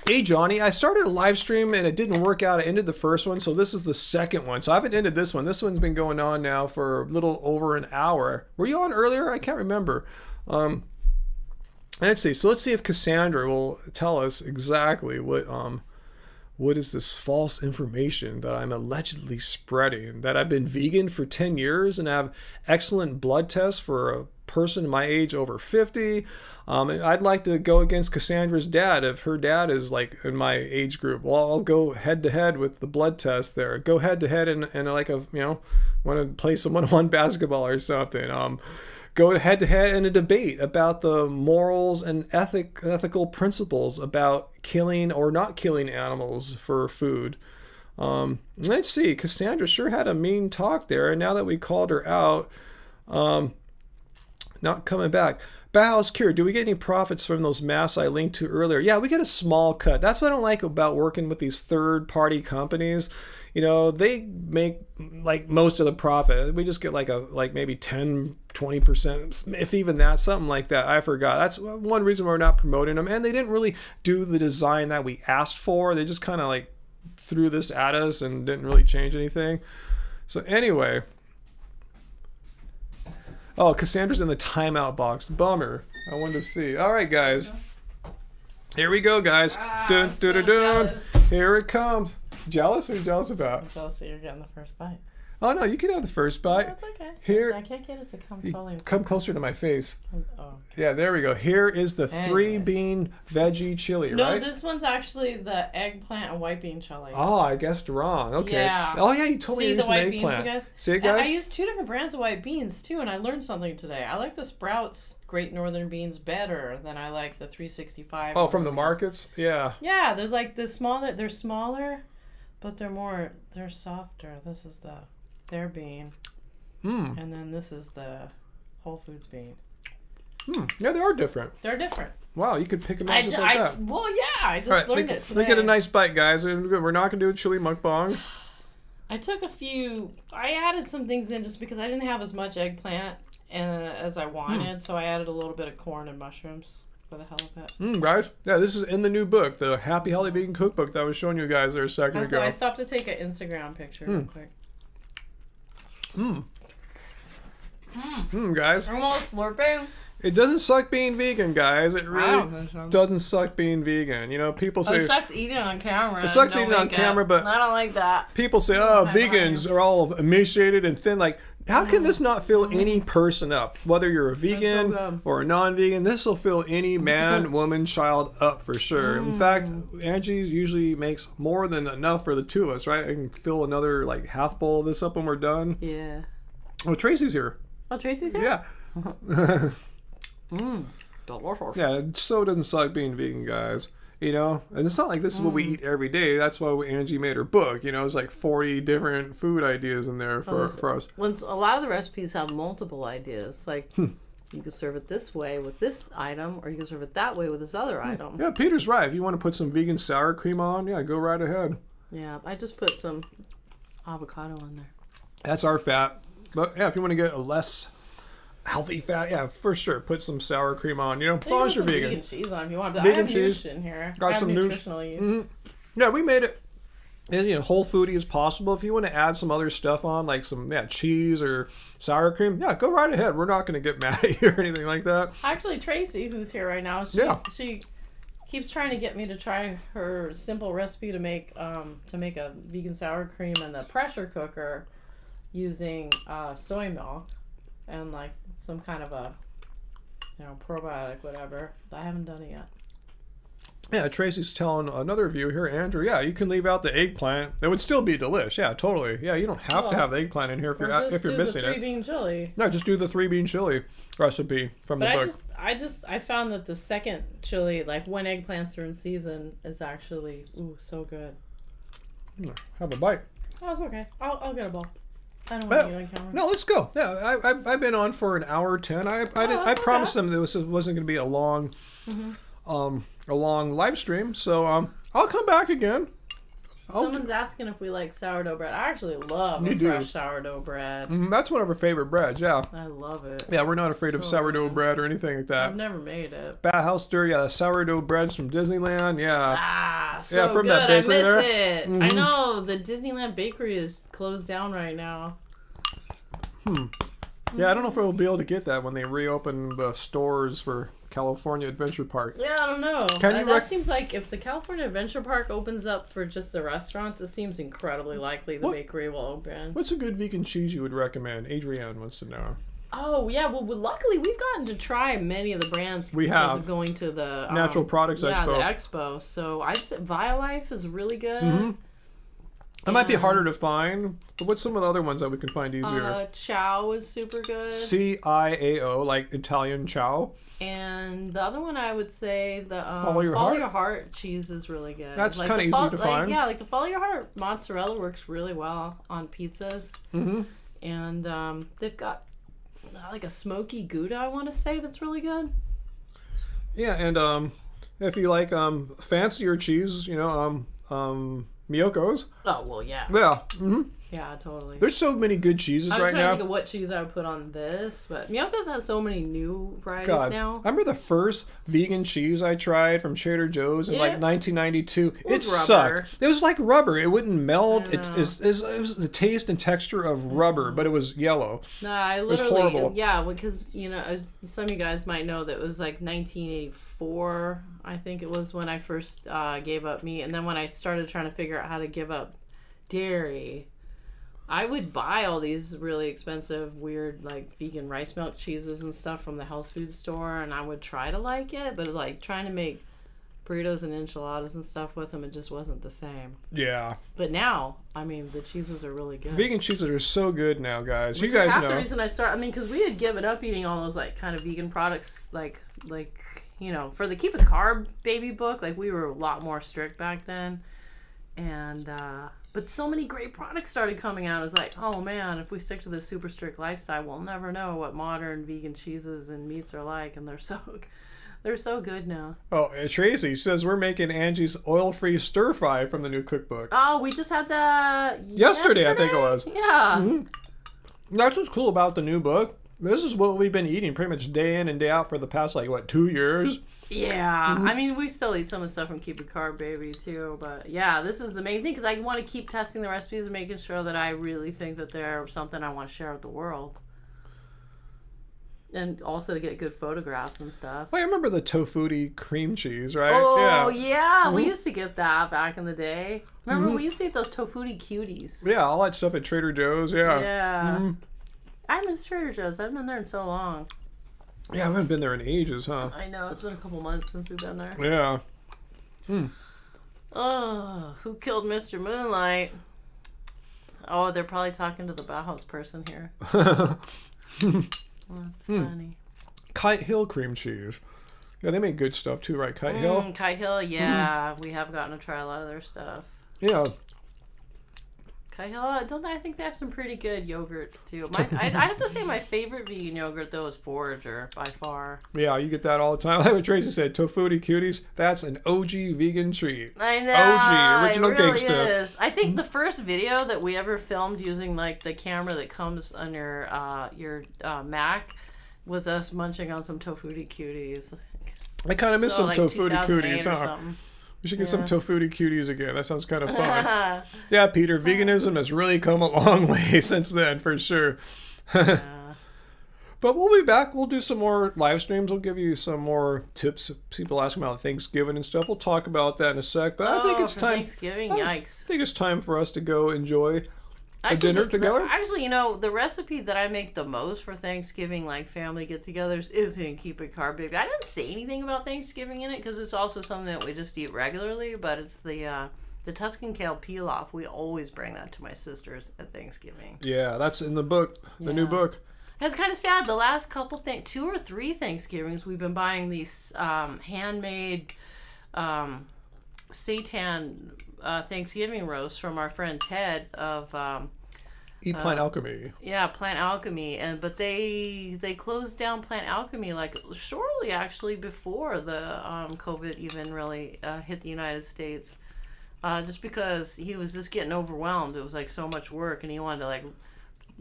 Hey Johnny, I started a live stream and it didn't work out. I ended the first one, so this is the second one. So I haven't ended this one. This one's been going on now for a little over an hour. Were you on earlier? I can't remember. Let's see. So let's see if Cassandra will tell us exactly what is this false information that I'm allegedly spreading. That I've been vegan for 10 years and have excellent blood tests for a person my age over 50. I'd like to go against Cassandra's dad if her dad is like in my age group. Well, I'll go head to head with the blood test there. Go head to head and like want to play some one-on-one basketball or something. Go head to head in a debate about the morals and ethical principles about killing or not killing animals for food. Let's see. Cassandra sure had a mean talk there, and now that we called her out, not coming back. Bauhaus Cure, do we get any profits from those masks I linked to earlier? Yeah, we get a small cut. That's what I don't like about working with these third-party companies. They make like most of the profit. We just get like maybe 10, 20%, if even that, something like that. I forgot. That's one reason we're not promoting them. And they didn't really do the design that we asked for. They just kind of like threw this at us and didn't really change anything. So anyway. Oh, Cassandra's in the timeout box. Bummer. I wanted to see. All right, guys. Here we go, guys. Dun, dun, dun, dun. Here it comes. Jealous? What are you jealous about? I'm jealous that you're getting the first bite. Oh, no, you can have the first bite. That's okay. Here, I can't get it to come fully. Come closer to my face. Oh. Yeah, there we go. Here is the 3-bean veggie chili, no, right? No, this one's actually the eggplant and white bean chili. Oh, I guessed wrong. Okay. Yeah. Oh, yeah, you told me you used the an white eggplant. beans, you guys? See it, guys? I used 2 different brands of white beans, too, and I learned something today. I like the Sprouts Great Northern Beans better than I like the 365. Oh, from the markets? Yeah. Yeah, there's like they're smaller, but they're softer. This is their bean. And then this is the Whole Foods bean. Yeah, they are different. They're different. Wow, you could pick them out just like that. Well, yeah, I just learned it today. Let's get a nice bite, guys. We're not going to do a chili mukbang. I took I added some things in just because I didn't have as much eggplant as I wanted, so I added a little bit of corn and mushrooms for the hell of it. Guys, yeah, this is in the new book, the Happy Healthy Vegan Cookbook that I was showing you guys there a second ago. I stopped to take an Instagram picture real quick. Guys. I'm almost slurping. It doesn't suck being vegan, guys. It really doesn't suck being vegan. People say... It sucks eating on camera. It sucks eating on camera, but... I don't like that. People say, oh, vegans are all emaciated and thin. Like, How can this not fill any person up? Whether you're a vegan good. or a non-vegan, this will fill any man, woman, child up for sure. In fact, Angie usually makes more than enough for the two of us, right? I can fill another like half bowl of this up when we're done. Yeah. Oh, Tracy's here. Oh, Tracy's here? Yeah. Delicious. Yeah, it so doesn't suck being vegan, guys. You know, and it's not like this is what we eat every day. That's why Angie made her book. You know, it's like 40 different food ideas in there for us. Once a lot of the recipes have multiple ideas, like you could serve it this way with this item, or you can serve it that way with this other item. Yeah, Peter's right. If you want to put some vegan sour cream on, yeah, go right ahead. Yeah, I just put some avocado in there. That's our fat. But yeah, if you want to get a less healthy fat, yeah, for sure, put some sour cream on. You know, as long as you're vegan. Vegan cheese on if you want. But Vegan I have cheese. noosh in here. Got I have some noosh. nutritional use. Yeah, we made it. And, you know, whole foodie as possible. If you want to add some other stuff on, like some cheese or sour cream, yeah, go right ahead. We're not going to get mad at you or anything like that. Actually, Tracy, who's here right now, she keeps trying to get me to try her simple recipe to make a vegan sour cream in the pressure cooker using soy milk and like some kind of a probiotic, whatever. I haven't done it yet. Yeah, Tracy's telling another viewer here, Andrew, yeah, you can leave out the eggplant. It would still be delish. Yeah, totally. Yeah, you don't have to have the eggplant in here if you're missing the it. 3-bean chili. No, just do the 3-bean chili recipe from the book. I found that the second chili, like when eggplants are in season, is actually so good. Have a bite. Oh, it's okay. I'll get a bowl. I don't want to eat on camera. No, let's go. Yeah, I've been on for an hour 10. I promised them that this wasn't going to be a long live stream, so I'll come back again. Someone's asking if we like sourdough bread. I actually love fresh sourdough bread. That's one of our favorite breads, yeah. I love it. Yeah, we're not afraid of sourdough bread or anything like that. I've never made it. Bathhauser, yeah, the sourdough breads from Disneyland, yeah. So from good. that bakery I miss there. it. I know, the Disneyland bakery is closed down right now. Yeah, I don't know if we'll be able to get that when they reopen the stores for California Adventure Park. Yeah, I don't know. That seems like if the California Adventure Park opens up for just the restaurants, it seems incredibly likely the bakery will open. What's a good vegan cheese you would recommend? Adrienne wants to know. Oh, yeah. Well, luckily, we've gotten to try many of the brands because of going to the Natural Products Expo. Yeah, the expo. So I'd say Violife is really good. It might be harder to find, but what's some of the other ones that we can find easier? Chow is super good. CIAO, like Italian chow. And the other one I would say, the Follow Your Heart cheese is really good. That's kind of easy to find. Yeah, like the Follow Your Heart mozzarella works really well on pizzas. And they've got like a smoky Gouda, I want to say, that's really good. Yeah, and if you like fancier cheese, Miyoko's. Oh, well, yeah. Yeah. Yeah, totally. There's so many good cheeses right now. I'm trying to think of what cheese I would put on this, but Miyoko's has so many new varieties now. I remember the first vegan cheese I tried from Trader Joe's in like 1992. It sucked. It was like rubber. It wouldn't melt. It was the taste and texture of rubber, but it was yellow. No, I literally, it was horrible. Yeah, because, as some of you guys might know, that it was like 1984, I think it was when I first gave up meat. And then when I started trying to figure out how to give up dairy, I would buy all these really expensive, weird, like, vegan rice milk cheeses and stuff from the health food store, and I would try to like it, but, like, trying to make burritos and enchiladas and stuff with them, it just wasn't the same. Yeah. But now, I mean, the cheeses are really good. Vegan cheeses are so good now, guys. Which you guys is half know. the reason I started, because we had given up eating all those, like, kind of vegan products, like, for the Keep It Carb baby book, like, we were a lot more strict back then. And, but so many great products started coming out. It was like, oh man, if we stick to this super strict lifestyle, we'll never know what modern vegan cheeses and meats are like. And they're so good now. Oh, Tracy says we're making Angie's oil-free stir fry from the new cookbook. Oh, we just had that yesterday, I think it was. Yeah. That's what's cool about the new book. This is what we've been eating pretty much day in and day out for the past, 2 years? Yeah. I mean, we still eat some of the stuff from Keep It Carb Baby, too. But, yeah, this is the main thing, because I want to keep testing the recipes and making sure that I really think that they're something I want to share with the world. And also to get good photographs and stuff. I remember the Tofutti cream cheese, right? Oh, yeah. We used to get that back in the day. Remember, we used to eat those Tofutti cuties. Yeah, all that stuff at Trader Joe's, yeah. Yeah. I miss Trader Joe's. I haven't been there in so long. Yeah, I haven't been there in ages, huh? I know, it's been a couple months since we've been there. Yeah. Oh, who killed Mr. Moonlight? Oh, they're probably talking to the Bauhaus person here. That's funny. Kite Hill cream cheese. Yeah, they make good stuff too, right? Kite Hill? Kite Hill, yeah. We have gotten to try a lot of their stuff. Yeah. Kite Hill, I think they have some pretty good yogurts too. I'd have to say my favorite vegan yogurt though is Forager by far. Yeah, you get that all the time. Like what Tracy said, Tofutti Cuties, that's an OG vegan treat. I know. OG, original it really gangsta. is. I think the first video that we ever filmed using like the camera that comes on your Mac was us munching on some Tofutti Cuties. I kind of miss some like Tofutti 2008 Cuties, or huh? something. We should get some Tofutti Cuties again. That sounds kind of fun. Yeah, Peter, veganism has really come a long way since then, for sure. Yeah. But we'll be back. We'll do some more live streams. We'll give you some more tips. People asking about Thanksgiving and stuff. We'll talk about that in a sec. But I think it's for time. Thanksgiving, I yikes. think it's time for us to go enjoy a dinner together. Actually, you know, the recipe that I make the most for Thanksgiving, like family get-togethers, is in Keep It Carb Baby. I didn't say anything about Thanksgiving in it because it's also something that we just eat regularly. But it's the Tuscan kale pilaf. We always bring that to my sisters at Thanksgiving. Yeah, that's in the book, the new book. It's kind of sad. The last couple, 2 or 3 Thanksgivings, we've been buying these handmade seitan Thanksgiving roasts from our friend Ted of Eat Plant Alchemy. Yeah, Plant Alchemy, but they closed down Plant Alchemy like shortly actually before the COVID even really hit the United States, just because he was just getting overwhelmed. It was like so much work, and he wanted to like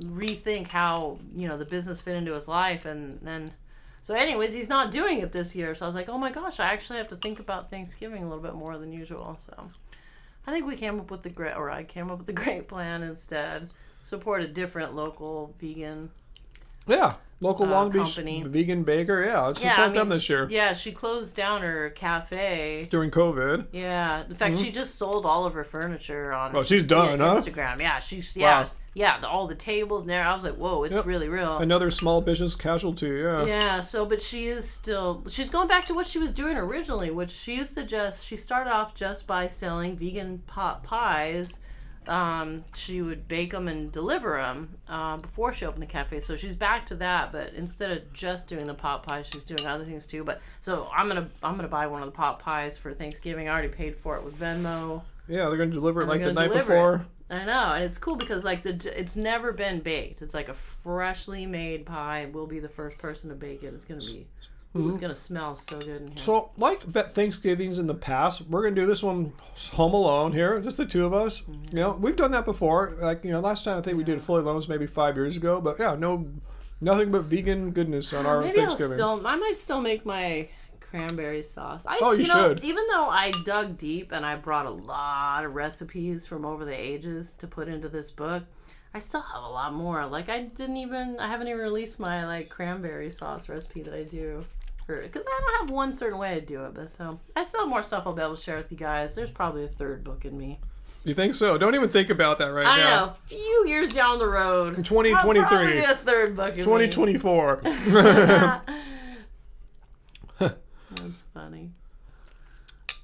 rethink how the business fit into his life, and then. So anyways, he's not doing it this year. So I was like, oh my gosh, I actually have to think about Thanksgiving a little bit more than usual. So I think I came up with the great plan instead. Support a different local vegan. Yeah, local Long company. Beach vegan baker. Yeah, let's support them this year. Yeah, she closed down her cafe. During COVID. Yeah, in fact, she just sold all of her furniture on. Oh, she's done, huh? Instagram. Yeah, Wow. all the tables and there. I was like, whoa, it's really real. Another small business casualty. Yeah. Yeah. So, but she's going back to what she was doing originally, which she started off just by selling vegan pot pies. She would bake them and deliver them before she opened the cafe. So she's back to that, but instead of just doing the pot pies, she's doing other things too. But so I'm gonna buy one of the pot pies for Thanksgiving. I already paid for it with Venmo. Yeah, they're gonna deliver it like the night before. I know, and it's cool because like it's never been baked. It's like a freshly made pie. We'll be the first person to bake it. It's gonna be. It's gonna smell so good in here. So, like Thanksgivings in the past, we're gonna do this one home alone here, just the two of us. Mm-hmm. We've done that before. Like last time I think we did fully alone was maybe 5 years ago. But yeah, nothing but vegan goodness on our Thanksgiving. I might still make my cranberry sauce. You should. Even though I dug deep and I brought a lot of recipes from over the ages to put into this book, I still have a lot more. Like I haven't even released my like cranberry sauce recipe that I do. Because I don't have one certain way to do it, but so I still have more stuff I'll be able to share with you guys. There's probably a third book in me. You think so? Don't even think about that now. I know. A few years down the road. 2023. Probably a third book in 2024. That's funny.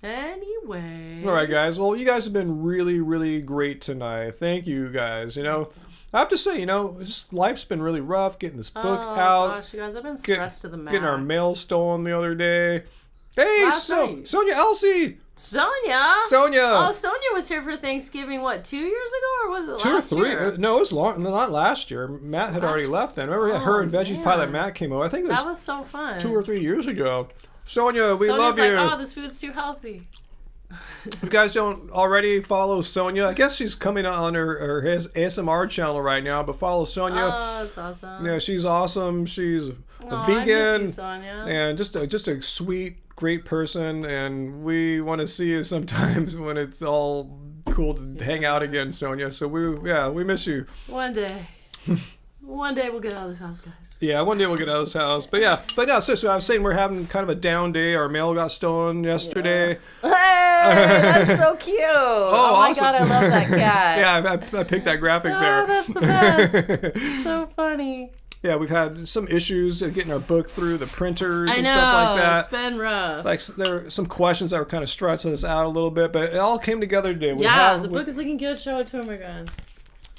Anyway. All right, guys. Well, you guys have been really, really great tonight. Thank you, guys. I have to say, just life's been really rough getting this book out. Oh gosh, you guys, I've been stressed to the max. Getting our mail stolen the other day. Hey, night. Sonia Elsie. Sonia. Sonia. Oh, Sonia was here for Thanksgiving. What, 2 years ago, or was it 2 or last 3? year? No, it was long. Not last year. Matt had already left then. Remember, her and Veggie man. Pilot Matt came over. I think that was so fun. 2 or 3 years ago. Sonia, we Sonia's love you. like, oh, this food's too healthy. If you guys don't already follow Sonia, I guess she's coming on her ASMR channel right now, but follow Sonia. Oh, that's awesome. Yeah, she's awesome. She's a I vegan miss you, Sonia. and just a sweet, great person, and we want to see you sometimes when it's all cool to hang out again, Sonia. So we miss you. One day. One day we'll get out of this house, guys. Yeah, one day we'll get out of this house. So I was saying we're having kind of a down day. Our mail got stolen yesterday. Hey! That's so cute. Oh my awesome. god, I love that cat. Yeah, I picked that graphic Oh, there. that's the best. So funny. Yeah, we've had some issues getting our book through the printers I and know. stuff like that. It's been rough. Like there were some questions that were kind of stressing us out a little bit, but it all came together today. The book is looking good. Show it to him again.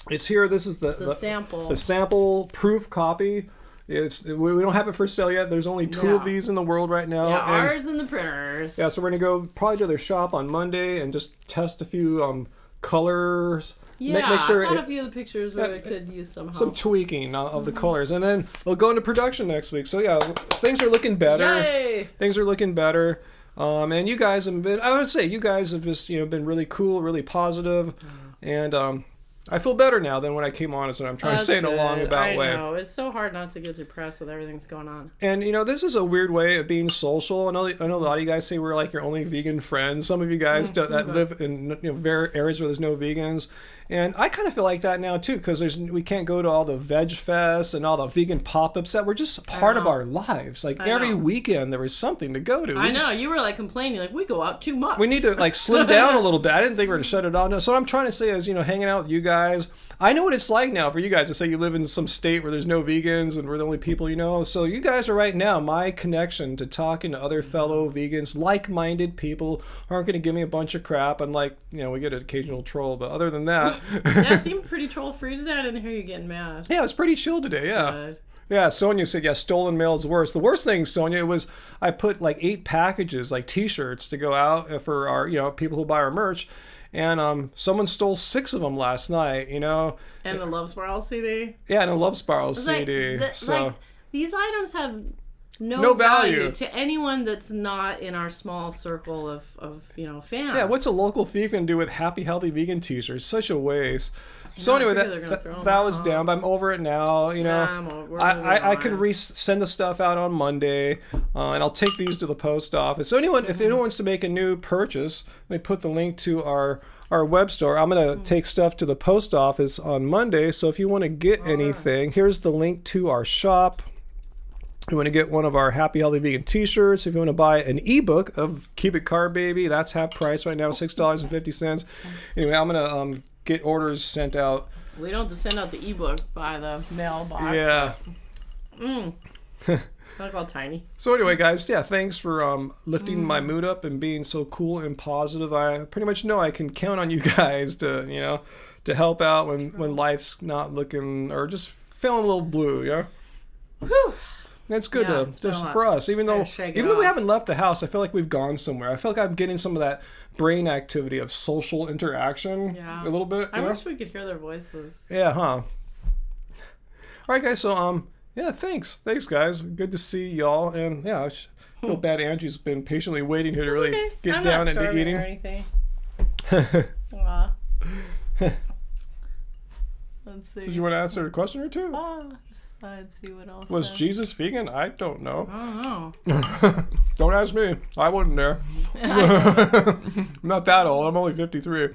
It's here. This is The sample. The sample proof copy. We don't have it for sale yet. There's only two of these in the world right now. Yeah, and, ours and the printers. yeah, so we're gonna go probably to their shop on Monday and just test a few colors. Yeah, make sure I thought a few of the pictures where we could use somehow. some tweaking of the colors, and then we'll go into production next week. So yeah, things are looking better. Yay! Things are looking better. And you guys have been, I would say you guys have just, been really cool, really positive. And I feel better now than when I came on, is what I'm trying to say in a long about way. I know. It's so hard not to get depressed with everything that's going on. And, this is a weird way of being social. I know a lot of you guys say we're like your only vegan friends. Some of you guys that live in areas where there's no vegans. And I kind of feel like that now too, because we can't go to all the veg fests and all the vegan pop-ups that were just part of our lives. Like every weekend there was something to go to. I know, you were like complaining, like we go out too much. We need to like slim down a little bit. I didn't think we were going to shut it off. No, so what I'm trying to say is, hanging out with you guys. I know what it's like now for you guys to say you live in some state where there's no vegans and we're the only people you know. So you guys are right now my connection to talking to other fellow vegans, like-minded people who aren't going to give me a bunch of crap. Unlike, we get an occasional troll, but other than that. That seemed pretty troll-free today. I didn't hear you getting mad. Yeah, it was pretty chill today, yeah. Good. Yeah, Sonia said, stolen mail is the worst. The worst thing, Sonia, was I put like 8 packages, like T-shirts, to go out for our, people who buy our merch. And someone stole 6 of them last night, And the Love Spiral CD? Yeah, and a Love Spiral CD. These items have no value to anyone that's not in our small circle of fans. Yeah, what's a local thief going to do with Happy Healthy Vegan T-shirts? Such a waste. So anyway, that was down, but I'm over it now. I can send the stuff out on Monday, and I'll take these to the post office. So if anyone wants to make a new purchase, let me put the link to our web store. I'm going to take stuff to the post office on Monday. So if you want to get anything, here's the link to our shop. You want to get one of our Happy Healthy Vegan T-shirts. If you want to buy an ebook of Keep It Carb Baby, that's half price right now, $6.50. Anyway, I'm going to get orders sent out. We don't have to send out the ebook by the mailbox. Yeah. Look all tiny. So anyway, guys, thanks for lifting my mood up and being so cool and positive. I pretty much know I can count on you guys to help out when life's not looking, or just feeling a little blue. Yeah. Whew. It's good just for us, even though we haven't left the house. I feel like we've gone somewhere. I feel like I'm getting some of that brain activity of social interaction a little bit. I wish we could hear their voices. Yeah, huh? All right, guys. So thanks, guys. Good to see y'all. And I feel bad. Angie's been patiently waiting here to really get down into eating. Or anything. Let's see. Did you want to answer a question or two? Just thought I'd see what else. Was Jesus vegan? I don't know. I don't know. Don't ask me. I wasn't there. I'm not that old. I'm only 53.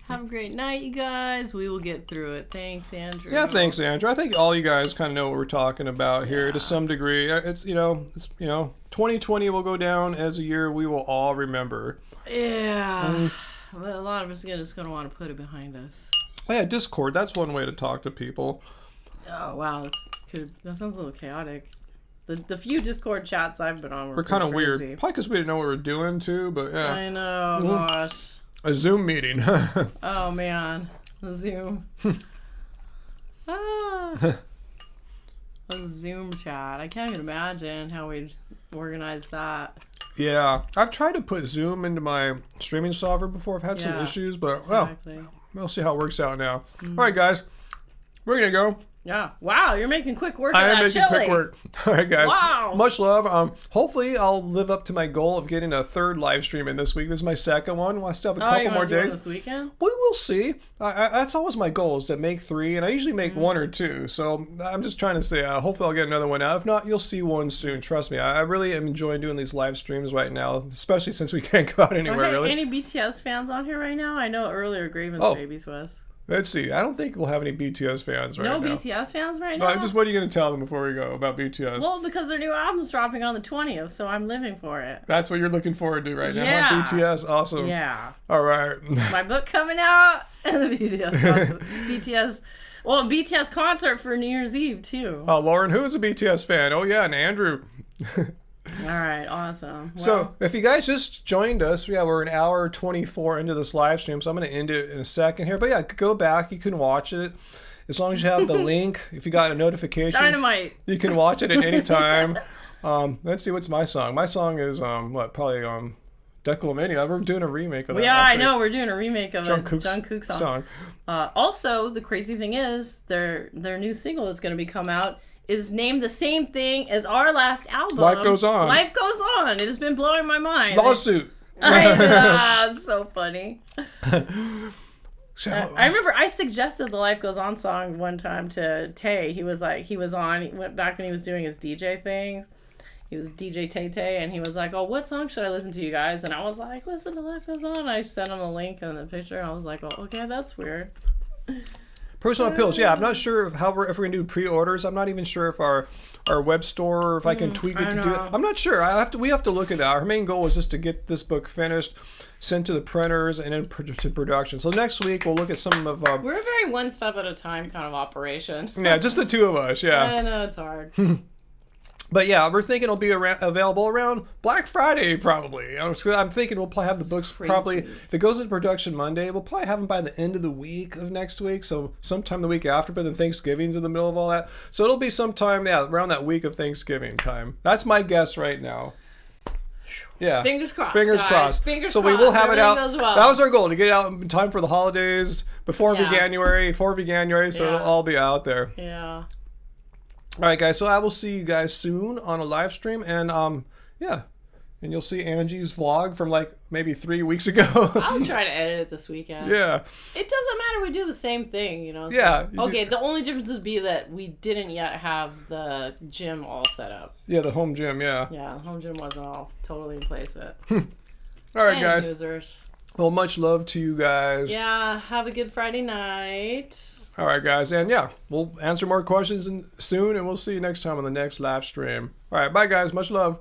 Have a great night, you guys. We will get through it. Thanks, Andrew. Yeah, thanks, Andrew. I think all you guys kind of know what we're talking about here to some degree. It's 2020 will go down as a year we will all remember. Yeah. Well, a lot of us are just going to want to put it behind us. Oh, yeah, Discord. That's one way to talk to people. Oh, wow. That sounds a little chaotic. The few Discord chats I've been on were kind of crazy. Weird. Probably because we didn't know what we were doing, too, but yeah. I know, gosh. A Zoom meeting. Oh, man. The Zoom. A Zoom chat. I can't even imagine how we'd organize that. Yeah. I've tried to put Zoom into my streaming software before. I've had some issues, but we'll see how it works out now. All right, guys. We're going to go. Yeah. Wow, you're making quick work of that I am making chili. quick work. All right, guys. Wow. Much love. Hopefully, I'll live up to my goal of getting a 3rd live stream in this week. This is my 2nd one. We'll still have a couple more days. This weekend? We will see. That's always my goal, is to make 3, and I usually make 1 or 2. So I'm just trying to say, hopefully I'll get another one out. If not, you'll see one soon. Trust me. I really am enjoying doing these live streams right now, especially since we can't go out anywhere, really. Any BTS fans on here right now? I know earlier Graven's Babies was. Let's see. I don't think we'll have any BTS fans right No now. BTS fans right No, now? just what are you going to tell them before we go about BTS? Well, because their new album's dropping on the 20th, so I'm living for it. That's what you're looking forward to right now. Yeah. Huh? BTS, awesome. Yeah. All right. My book coming out and the BTS. Well, a BTS concert for New Year's Eve, too. Lauren, who is a BTS fan? Oh, yeah, and Andrew. All right, awesome. Well, So, if you guys just joined us, we're an hour 24 into this live stream, so I'm going to end it in a second here. But yeah, go back. You can watch it. As long as you have the link, if you got a notification, Dynamite. you can watch it at any time. Let's see, what's my song? My song is, probably Declamania. We're doing a remake of that. Yeah, I actually. know. We're doing a remake of a Jungkook's Jungkook song. Also, the crazy thing is, their new single that's going to be come out is named the same thing as our last album. Life Goes On. Life Goes On. It has been blowing my mind. Lawsuit. It's so funny. So, I remember I suggested the Life Goes On song one time to Tay. He went back when he was doing his DJ things. He was DJ Tay Tay, and he was like, "Oh, what song should I listen to, you guys?" And I was like, "Listen to Life Goes On." I sent him the link and the picture, and I was like, "Oh, okay, that's weird." personal pills. Yeah, I'm not sure if we're going to do pre-orders. I'm not even sure if our web store, if I can tweak it to do it. I'm not sure. We have to look at that. Our main goal is just to get this book finished, sent to the printers, and then to production. So next week we'll look at some of. We're a very one step at a time kind of operation. Yeah, just the two of us. Yeah. I know it's hard. But yeah, we're thinking it'll be available around Black Friday, probably. I'm thinking we'll probably have the books probably, if it goes into production Monday, we'll probably have them by the end of the week of next week. So sometime the week after, but then Thanksgiving's in the middle of all that. So it'll be sometime, around that week of Thanksgiving time. That's my guess right now. Yeah. Fingers crossed. Fingers guys. crossed. Fingers so crossed. we will have it out. Goes well. That was our goal, to get it out in time for the holidays, before Yeah. Veganuary, so it'll all be out there. Yeah. All right, guys. So I will see you guys soon on a live stream, and and you'll see Angie's vlog from like maybe 3 weeks ago. I'll try to edit it this weekend. Yeah. It doesn't matter. We do the same thing, So, Yeah. okay. The only difference would be that we didn't yet have the gym all set up. Yeah, the home gym. Yeah. Yeah, the home gym wasn't all totally in place yet. All right, guys. Users. Well, much love to you guys. Yeah. Have a good Friday night. All right, guys, and we'll answer more questions soon, and we'll see you next time on the next live stream. All right, bye, guys. Much love.